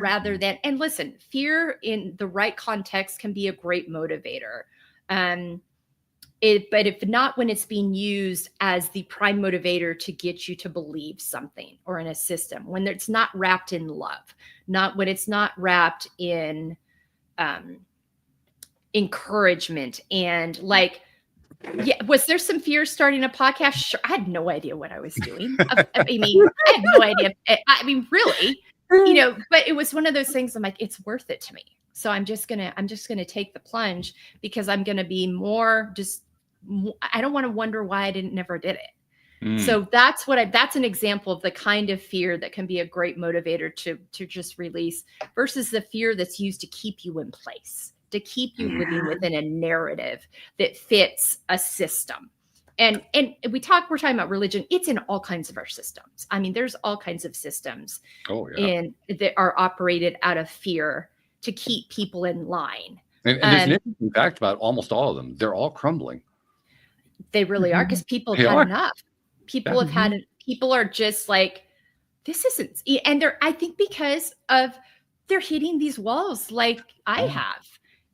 rather than, and listen, fear in the right context can be a great motivator. But if not, when it's being used as the prime motivator to get you to believe something or in a system, when it's not wrapped in love, when it's not wrapped in encouragement and was there some fear starting a podcast? Sure. I had no idea what I was doing. I had no idea. I mean, really, but it was one of those things. I'm like, it's worth it to me. So I'm just going to take the plunge, because I'm going to be I don't want to wonder why I never did it. So that's an example of the kind of fear that can be a great motivator to just release, versus the fear that's used to keep you in place, to keep you living within a narrative that fits a system. And we're talking about religion. It's in all kinds of our systems. I mean, there's all kinds of systems that are operated out of fear to keep people in line. And there's an interesting fact about almost all of them. They're all crumbling. They really are, because people have had enough. People are just like, this isn't, and I think because of they're hitting these walls like I have.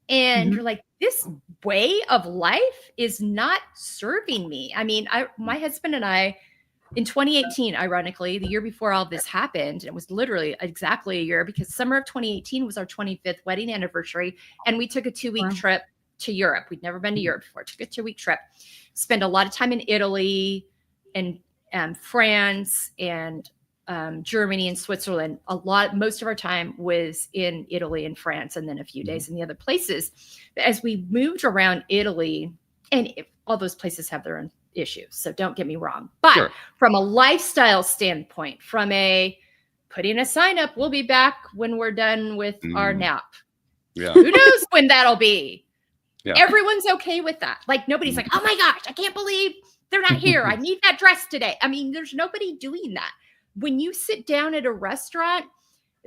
And you're like, this way of life is not serving me. I mean, my husband and I, in 2018, ironically, the year before all this happened, it was literally exactly a year, because summer of 2018 was our 25th wedding anniversary. And we took a 2-week trip to Europe. We'd never been to Europe before. Took a 2-week trip, spent a lot of time in Italy and France and Germany and Switzerland. Most of our time was in Italy and France, and then a few days in the other places. But as we moved around Italy, and all those places have their own issues, so don't get me wrong. But from a lifestyle standpoint, from putting a sign up, we'll be back when we're done with our nap. Yeah. Who knows when that'll be? Yeah. Everyone's okay with that. Like nobody's like, oh my gosh, I can't believe they're not here. I need that dress today. I mean, there's nobody doing that. When you sit down at a restaurant,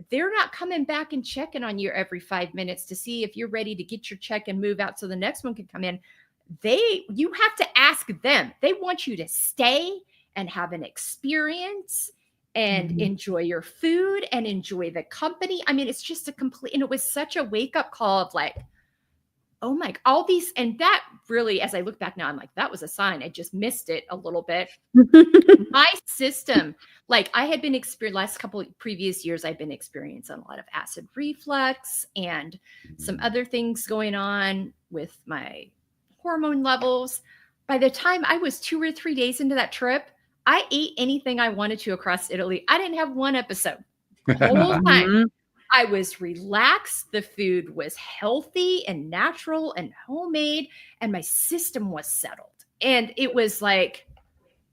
they're not coming back and checking on you every 5 minutes to see if you're ready to get your check and move out so the next one can come in. You have to ask them. They want you to stay and have an experience and enjoy your food and enjoy the company. I mean, it's just and it was such a wake up call of like, oh my, all these, and that really, as I look back now, I'm like, that was a sign. I just missed it a little bit. My system, like I had been last couple of previous years, I've been experiencing a lot of acid reflux and some other things going on with my hormone levels. By the time I was 2 or 3 days into that trip, I ate anything I wanted to across Italy. I didn't have one episode the whole time. I was relaxed. The food was healthy and natural and homemade, and my system was settled. And it was like,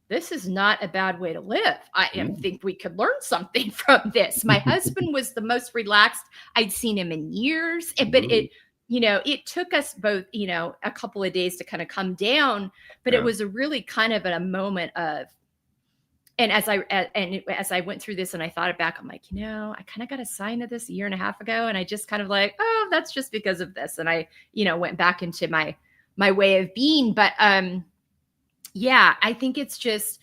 this is not a bad way to live. I think we could learn something from this. My husband was the most relaxed I'd seen him in years, but it took us both, a couple of days to kind of come down, but it was a really kind of a moment of, and as I went through this and I thought it back, I'm like, I kind of got a sign of this a year and a half ago. And I just kind of like, oh, that's just because of this. And I, went back into my way of being. But yeah, I think it just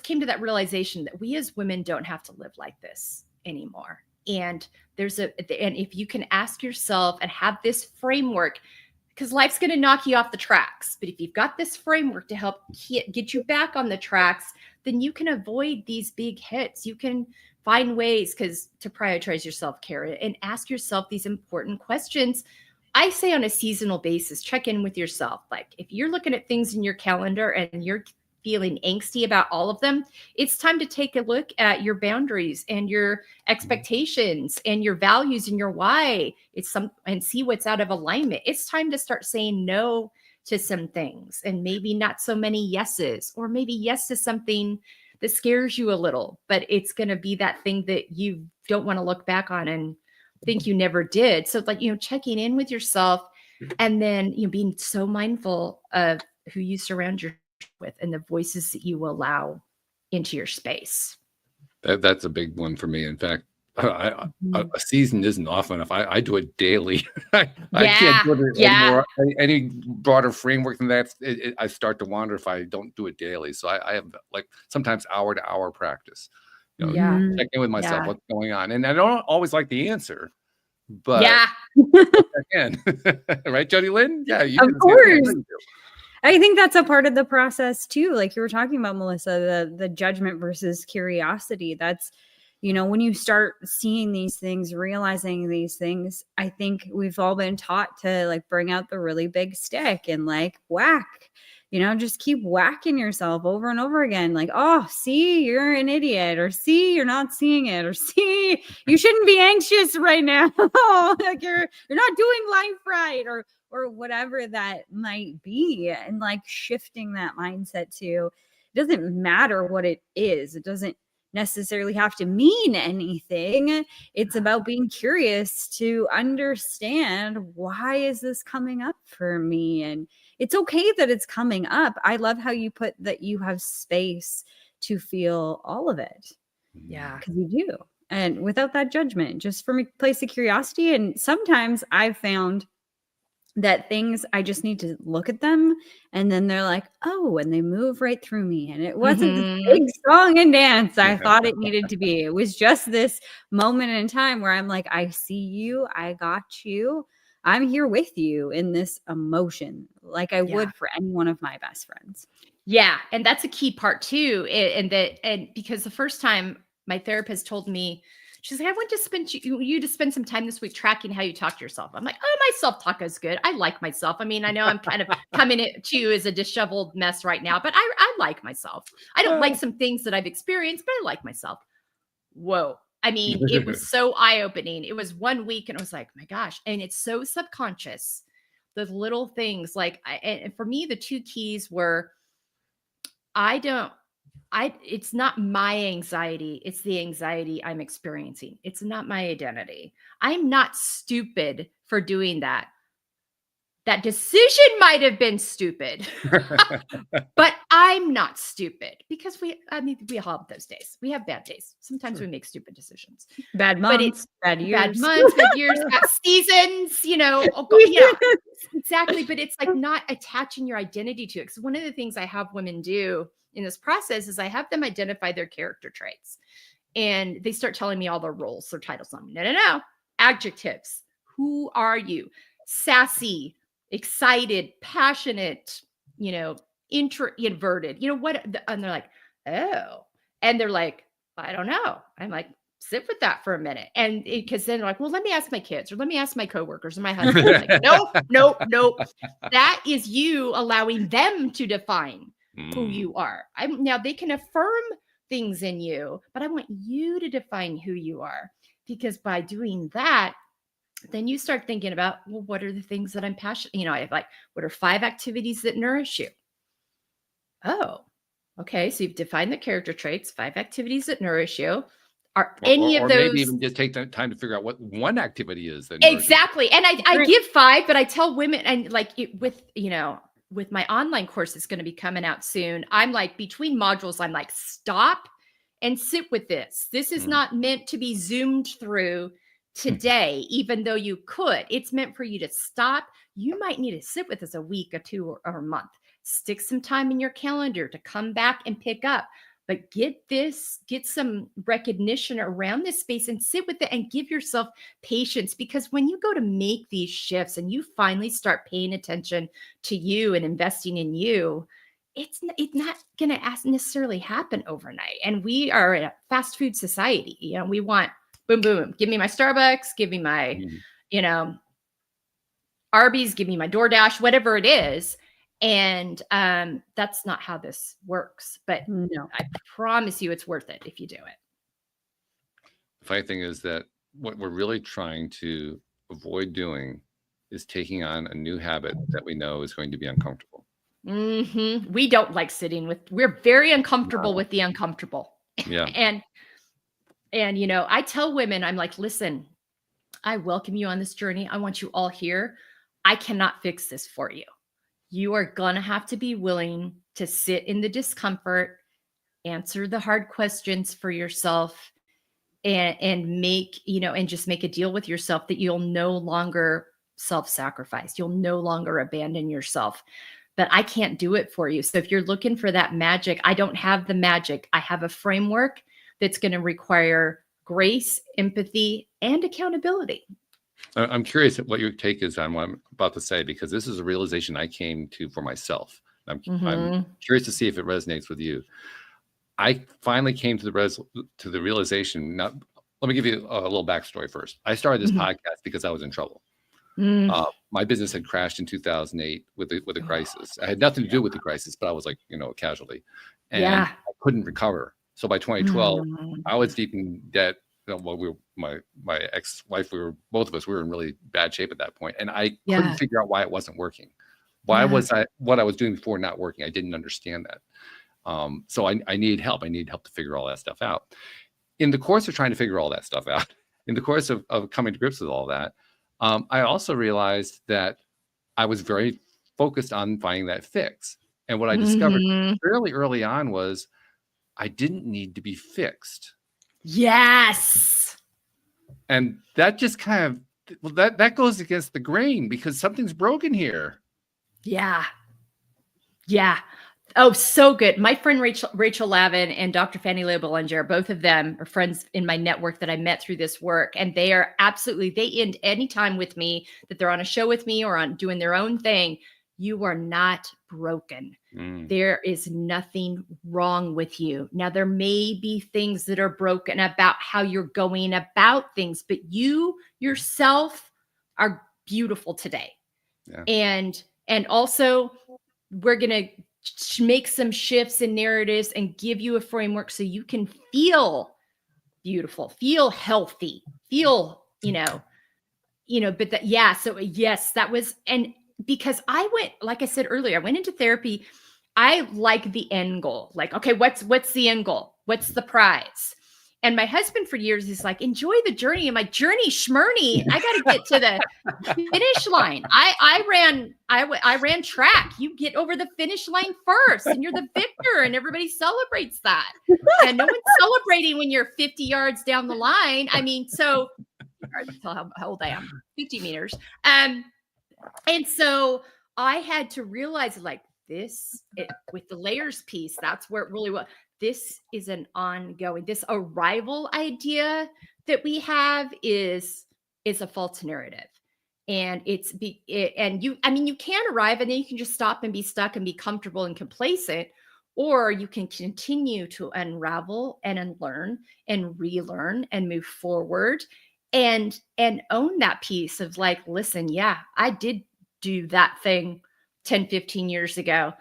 came to that realization that we as women don't have to live like this anymore. And and if you can ask yourself and have this framework, because life's going to knock you off the tracks. But if you've got this framework to help get you back on the tracks, then you can avoid these big hits. You can find ways to prioritize your self-care and ask yourself these important questions. I say on a seasonal basis, check in with yourself. Like if you're looking at things in your calendar and you're feeling angsty about all of them, it's time to take a look at your boundaries and your expectations and your values and your why. And see what's out of alignment. It's time to start saying no to some things and maybe not so many yeses, or maybe yes to something that scares you a little, but it's going to be that thing that you don't want to look back on and think you never did. So like, checking in with yourself and then, being so mindful of who you surround yourself with and the voices that you allow into your space. That's a big one for me. In fact, a season isn't often enough. I do it daily. I can't do it anymore. Any broader framework than that, I start to wander if I don't do it daily. So I have like sometimes hour to hour practice. Check in with myself, what's going on. And I don't always like the answer, but again, right, Jody Lynn? Yeah, you of course. I think that's a part of the process too. Like you were talking about, Melissa, the judgment versus curiosity. That's, when you start seeing these things, realizing these things, I think we've all been taught to like bring out the really big stick and like whack, just keep whacking yourself over and over again. Like, oh, see, you're an idiot, or see, you're not seeing it, or see, you shouldn't be anxious right now. Like you're not doing life right, or whatever that might be. And like shifting that mindset to, it doesn't matter what it is. It doesn't necessarily have to mean anything. It's about being curious to understand, why is this coming up for me? And it's okay that it's coming up. I love how you put that you have space to feel all of it. Yeah. Because you do. And without that judgment, just from a place of curiosity. And sometimes I've found that things, I just need to look at them and then they're like, oh, and they move right through me. And it wasn't this big song and dance I thought it needed to be. It was just this moment in time where I'm like, I see you, I got you, I'm here with you in this emotion, like I would for any one of my best friends. Yeah. And that's a key part too. And because the first time my therapist told me, she's like, I want to spend some time this week tracking how you talk to yourself. I'm like, oh, my self-talk is good. I like myself. I mean, I know I'm kind of coming to you as a disheveled mess right now, but I like myself. I don't like some things that I've experienced, but I like myself. Whoa. I mean, it was so eye-opening. It was 1 week and I was like, my gosh. And it's so subconscious. The little things like, and for me, the two keys were, it's not my anxiety. It's the anxiety I'm experiencing. It's not my identity. I'm not stupid for doing that. That decision might have been stupid, but I'm not stupid because we all have those days. We have bad days. Sometimes we make stupid decisions. Bad But months, bad years. bad months, bad years, bad seasons, exactly. But it's like not attaching your identity to it. Because one of the things I have women do in this process is I have them identify their character traits. And they start telling me all their roles, their titles. No. Adjectives. Who are you? Sassy, excited, passionate, introverted, what? And they're like, oh. And they're like, I don't know. I'm like, sit with that for a minute. And because then they're like, well, let me ask my kids or let me ask my coworkers or my husband. I'm like, nope. That is you allowing them to define who you are. Now they can affirm things in you, but I want you to define who you are, because by doing that, then you start thinking about, well, what are the things that I'm passionate? I have what are 5 activities that nourish you? Oh, okay. So you've defined the character traits, 5 activities that nourish you. Are any of those? Maybe even just take the time to figure out what one activity is. Exactly. And I give 5, but I tell women, and with my online course that's going to be coming out soon, I'm like, between modules, I'm like, stop and sit with this. This is not meant to be zoomed through today, even though you could. It's meant for you to stop. You might need to sit with this a week or 2 or a month. Stick some time in your calendar to come back and pick up. But get some recognition around this space and sit with it and give yourself patience, because when you go to make these shifts and you finally start paying attention to you and investing in you, it's not going to necessarily happen overnight. And we are a fast food society. We want boom, boom, give me my Starbucks, give me my, Arby's, give me my DoorDash, whatever it is. And that's not how this works. But no, I promise you it's worth it if you do it. The funny thing is that what we're really trying to avoid doing is taking on a new habit that we know is going to be uncomfortable. We don't like we're very uncomfortable with the uncomfortable. Yeah. And I tell women, I'm like, listen, I welcome you on this journey. I want you all here. I cannot fix this for you. You are going to have to be willing to sit in the discomfort, answer the hard questions for yourself, and make, and just make a deal with yourself that you'll no longer self-sacrifice. You'll no longer abandon yourself. But I can't do it for you. So if you're looking for that magic, I don't have the magic. I have a framework that's going to require grace, empathy, and accountability. I'm curious what your take is on what I'm about to say, because this is a realization I came to for myself. I'm curious to see if it resonates with you. I finally came to the realization. Now, let me give you a little backstory first. I started this podcast because I was in trouble. My business had crashed in 2008 with a crisis. I had nothing to do with the crisis, but I was like, a casualty, and I couldn't recover. So by 2012, I was deep in debt. My ex-wife, both of us were in really bad shape at that point, and I couldn't figure out why it wasn't working. Why was what I was doing before not working? I didn't understand that. So I needed help. I needed help to figure all that stuff out. In the course of trying to figure all that stuff out, in the course of coming to grips with all that, I also realized that I was very focused on finding that fix. And what I discovered fairly early on was I didn't need to be fixed. Yes. And that just kind of, that goes against the grain, because something's broken here. Yeah. Oh, so good. My friend Rachel Lavin and Dr. Fannie Leo Belanger, both of them are friends in my network that I met through this work. And they are they end any time with me that they're on a show with me or on doing their own thing. You are not broken. There is nothing wrong with you. Now, there may be things that are broken about how you're going about things, but you yourself are beautiful today. Yeah. And also, we're going to make some shifts in narratives and give you a framework so you can feel beautiful, feel healthy, feel, but so yes, that was, and because I went, like I said earlier, I went into therapy. I like the end goal. Like, okay, what's the end goal? What's the prize? And my husband for years is like, enjoy the journey. I'm like, journey schmurney. I got to get to the finish line. I ran track. You get over the finish line first and you're the victor and everybody celebrates that. And no one's celebrating when you're 50 yards down the line. I mean, so hard to tell how old I am, 50 meters. And so I had to realize like with the layers piece, that's where it really was. This is an ongoing, this arrival idea that we have is a false narrative. And you can arrive and then you can just stop and be stuck and be comfortable and complacent, or you can continue to unravel and unlearn and relearn and move forward and own that piece of like, listen, yeah, I did do that thing 10, 15 years ago.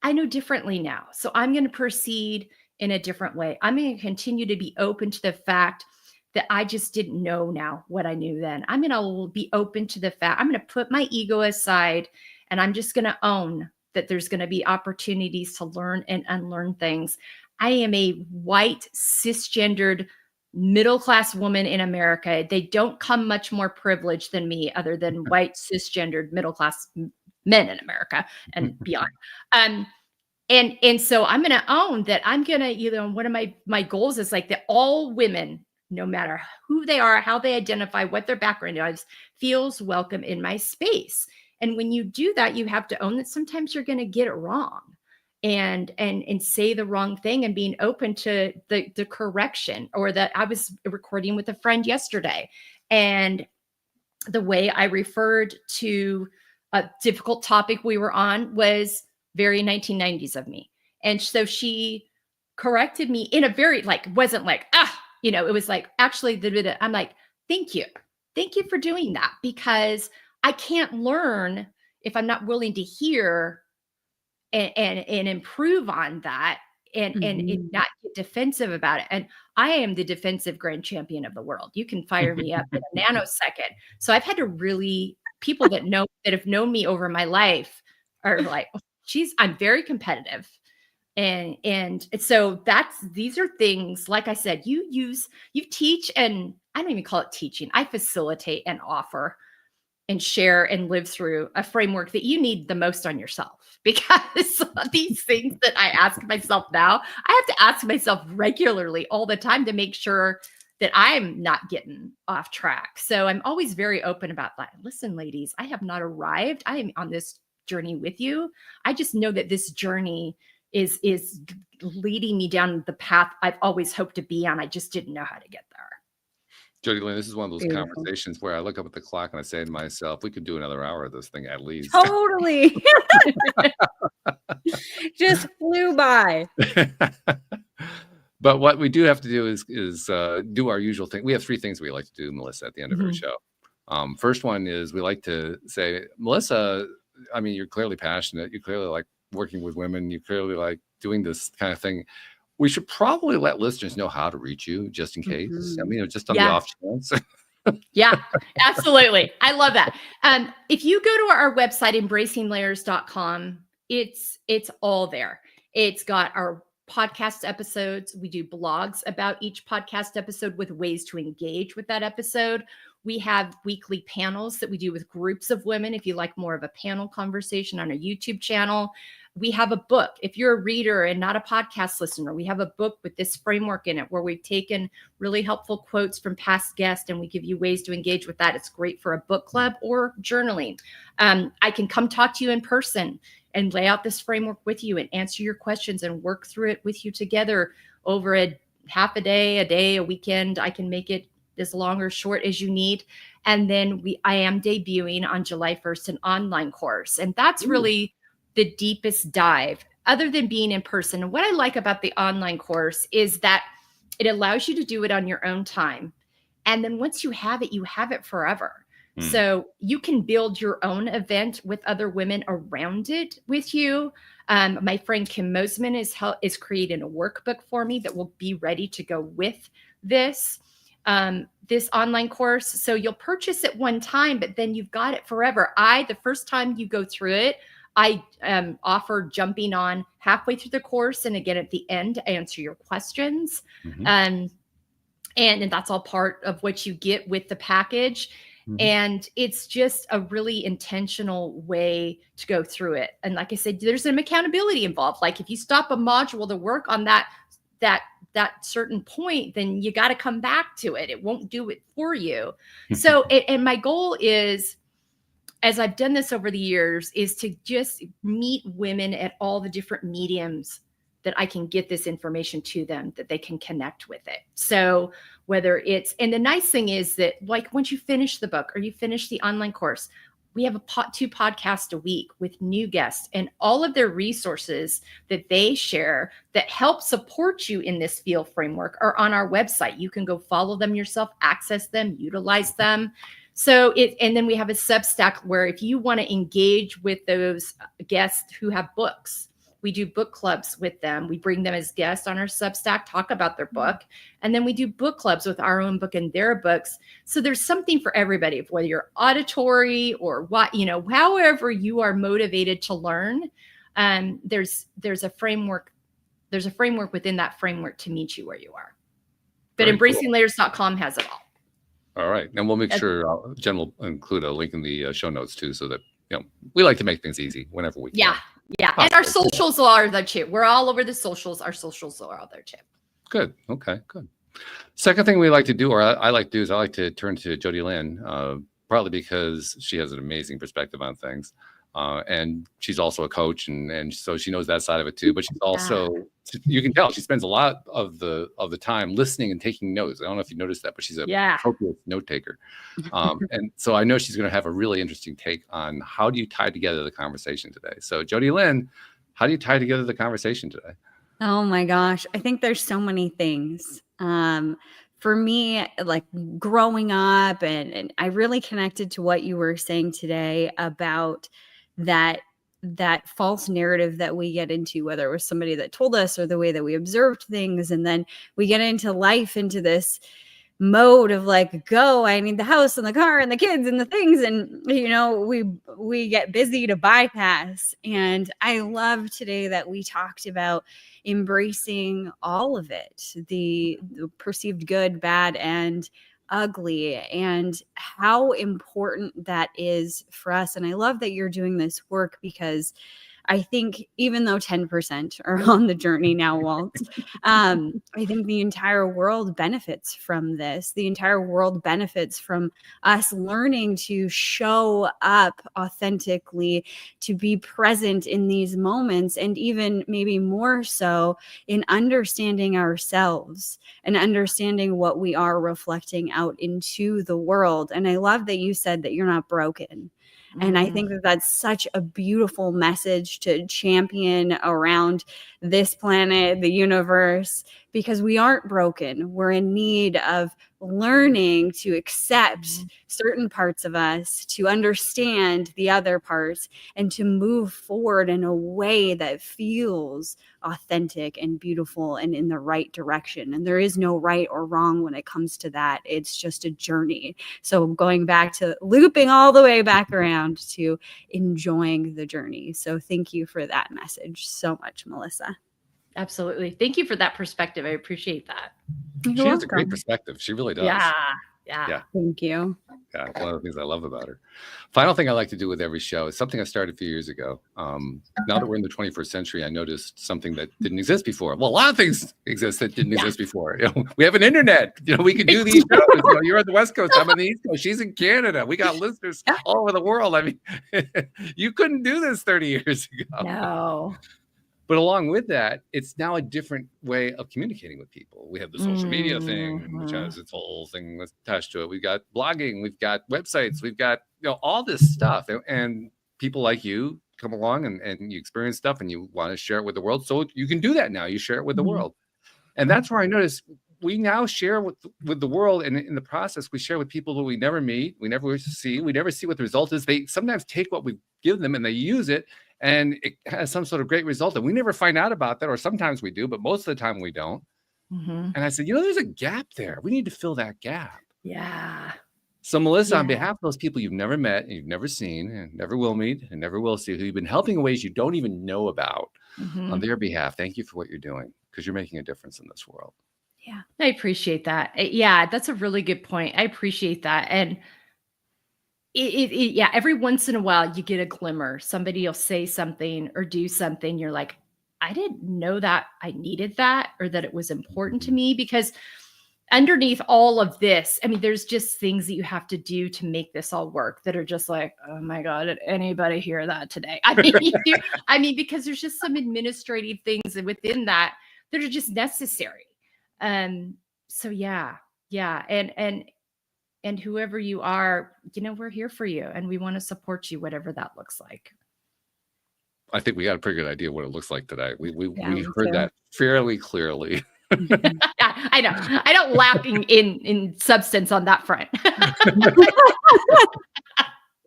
I know differently now. So I'm going to proceed in a different way. I'm going to continue to be open to the fact that I just didn't know now what I knew then. I'm going to be open to the fact, I'm going to put my ego aside and I'm just going to own that there's going to be opportunities to learn and unlearn things. I am a white, cisgendered, middle-class woman in America. They don't come much more privileged than me other than white, cisgendered, middle-class men in America and beyond. And so I'm going to own that. I'm going to, one of my goals is like that all women, no matter who they are, how they identify, what their background is, feels welcome in my space. And when you do that, you have to own that sometimes you're going to get it wrong and say the wrong thing and being open to the correction. Or that I was recording with a friend yesterday and the way I referred to a difficult topic we were on was very 1990s of me. And so she corrected me in a very wasn't like, it was like, actually, I'm like, thank you. Thank you for doing that, because I can't learn if I'm not willing to hear and improve on that and not get defensive about it. And I am the defensive grand champion of the world. You can fire me up in a nanosecond. So I've had to really, people that have known me over my life are like, I'm very competitive. And so these are things, like I said, you teach, and I don't even call it teaching. I facilitate and offer and share and live through a framework that you need the most on yourself, because these things that I ask myself now, I have to ask myself regularly all the time to make sure that I'm not getting off track. So I'm always very open about that. Listen, ladies, I have not arrived. I am on this journey with you. I just know that this journey is leading me down the path I've always hoped to be on. I just didn't know how to get there. Jody Lynn, this is one of those Beautiful. conversations where I look up at the clock and I say to myself, we could do another hour of this thing at least. Totally. Just flew by. But what we do have to do is do our usual thing. We have 3 things we like to do, Melissa, at the end of every show. First one is we like to say, Melissa, I mean, you're clearly passionate. You clearly like working with women. You clearly like doing this kind of thing. We should probably let listeners know how to reach you, just in case. I mean, just on the off chance. Yeah, absolutely. I love that. If you go to our website, embracinglayers.com, it's all there. It's got our podcast episodes. We do blogs about each podcast episode with ways to engage with that episode. We have weekly panels that we do with groups of women. If you like more of a panel conversation on our YouTube channel, we have a book. If you're a reader and not a podcast listener, we have a book with this framework in it where we've taken really helpful quotes from past guests and we give you ways to engage with that. It's great for a book club or journaling. I can come talk to you in person and lay out this framework with you and answer your questions and work through it with you together over a half a day, a weekend. I can make it as long or short as you need. And then I am debuting on July 1st an online course. And that's really the deepest dive other than being in person. And what I like about the online course is that it allows you to do it on your own time. And then once you have it forever. So you can build your own event with other women around it with you. My friend Kim Mosman is creating a workbook for me that will be ready to go with this online course. So you'll purchase it one time, but then you've got it forever. The first time you go through it, I offer jumping on halfway through the course. And again, at the end, to answer your questions. And that's all part of what you get with the package. And it's just a really intentional way to go through it. And like I said, there's some accountability involved. Like if you stop a module to work on that certain point, then you got to come back to it. It won't do it for you. So, and my goal is, as I've done this over the years, is to just meet women at all the different mediums that I can get this information to them, that they can connect with it. So whether it's, and the nice thing is that like once you finish the book or you finish the online course, we have two podcasts a week with new guests, and all of their resources that they share that help support you in this FEEL framework are on our website. You can go follow them yourself, access them, utilize them. So and then we have a Substack where if you want to engage with those guests who have books, we do book clubs with them. We bring them as guests on our Substack, talk about their book, and then we do book clubs with our own book and their books. So there's something for everybody, whether you're auditory or what, however you are motivated to learn. There's a framework. There's a framework within that framework to meet you where you are. But embracinglayers.com has it all. All right. And we'll make sure Jen will include a link in the show notes too, so that, we like to make things easy whenever we can. Yeah. And our socials are there too. We're all over the socials. Our socials are all there too. Good. Okay, good. Second thing we like to do, or I like to do, is I like to turn to Jody Lynn, partly because she has an amazing perspective on things. And she's also a coach, and so she knows that side of it too. But she's also, you can tell, she spends a lot of the time listening and taking notes. I don't know if you noticed that, but she's a copious note taker. And so I know she's going to have a really interesting take on how do you tie together the conversation today. So Jody Lynn, how do you tie together the conversation today? Oh my gosh, I think there's so many things. For me, like growing up, and I really connected to what you were saying today about that false narrative that we get into, whether it was somebody that told us or the way that we observed things. And then we get into life, into this mode of like, I need the house and the car and the kids and the things. And, we get busy to bypass. And I love today that we talked about embracing all of it, the perceived good, bad, and ugly, and how important that is for us. And I love that you're doing this work, because I think even though 10% are on the journey now, Walt, I think the entire world benefits from this. The entire world benefits from us learning to show up authentically, to be present in these moments, and even maybe more so in understanding ourselves and understanding what we are reflecting out into the world. And I love that you said that you're not broken. And I think that that's such a beautiful message to champion around this planet, the universe, because we aren't broken. We're in need of learning to accept certain parts of us, to understand the other parts, and to move forward in a way that feels authentic and beautiful and in the right direction. And there is no right or wrong when it comes to that. It's just a journey. So going back to looping all the way back around to enjoying the journey. So thank you for that message so much, Melissa. Absolutely. Thank you for that perspective. I appreciate that. She has a great perspective. She really does. Yeah. Thank you. Yeah, one of the things I love about her. Final thing I like to do with every show is something I started a few years ago. Now that we're in the 21st century, I noticed something that didn't exist before. Well, a lot of things exist that didn't exist before. We have an internet. We can do these shows. You're on the West Coast. I'm on the East Coast. She's in Canada. We got listeners all over the world. I mean, you couldn't do this 30 years ago. No. But along with that, it's now a different way of communicating with people. We have the social media thing, which has its whole thing attached to it. We've got blogging, we've got websites, we've got all this stuff. And people like you come along and you experience stuff and you want to share it with the world. So you can do that now. You share it with the world. And that's where I noticed we now share with the world. And in the process, we share with people who we never meet, we never see what the result is. They sometimes take what we give them and they use it, and it has some sort of great result. And we never find out about that, or sometimes we do, but most of the time we don't. And I said, there's a gap there. We need to fill that gap. Yeah. So Melissa, on behalf of those people you've never met and you've never seen and never will meet and never will see, who you've been helping in ways you don't even know about, on their behalf, thank you for what you're doing, because you're making a difference in this world. Yeah, I appreciate that. Yeah, that's a really good point. I appreciate that. And yeah, every once in a while you get a glimmer. Somebody will say something or do something. You're like, I didn't know that I needed that or that it was important to me, because underneath all of this, I mean, there's just things that you have to do to make this all work that are just like, oh my God, did anybody hear that today? I mean, because there's just some administrative things within that that are just necessary. So yeah. And whoever you are, we're here for you and we want to support you, whatever that looks like. I think we got a pretty good idea what it looks like today. We me heard too. that fairly clearly. Yeah, I know. I don't lack in substance on that front.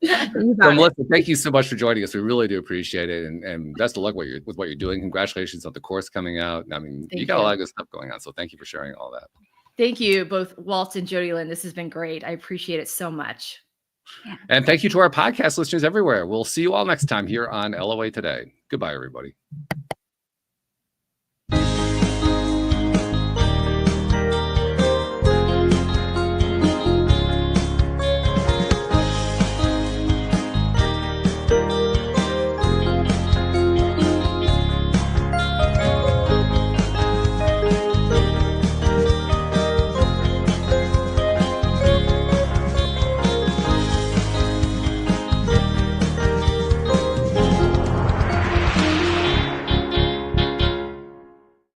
You So got it. Melissa, thank you so much for joining us. We really do appreciate it, and best of luck with what you're doing. Congratulations on the course coming out. I mean, you got a lot of good stuff going on. So thank you for sharing all that. Thank you, both Walt and Jody Lynn. This has been great. I appreciate it so much. And thank you to our podcast listeners everywhere. We'll see you all next time here on LOA Today. Goodbye, everybody.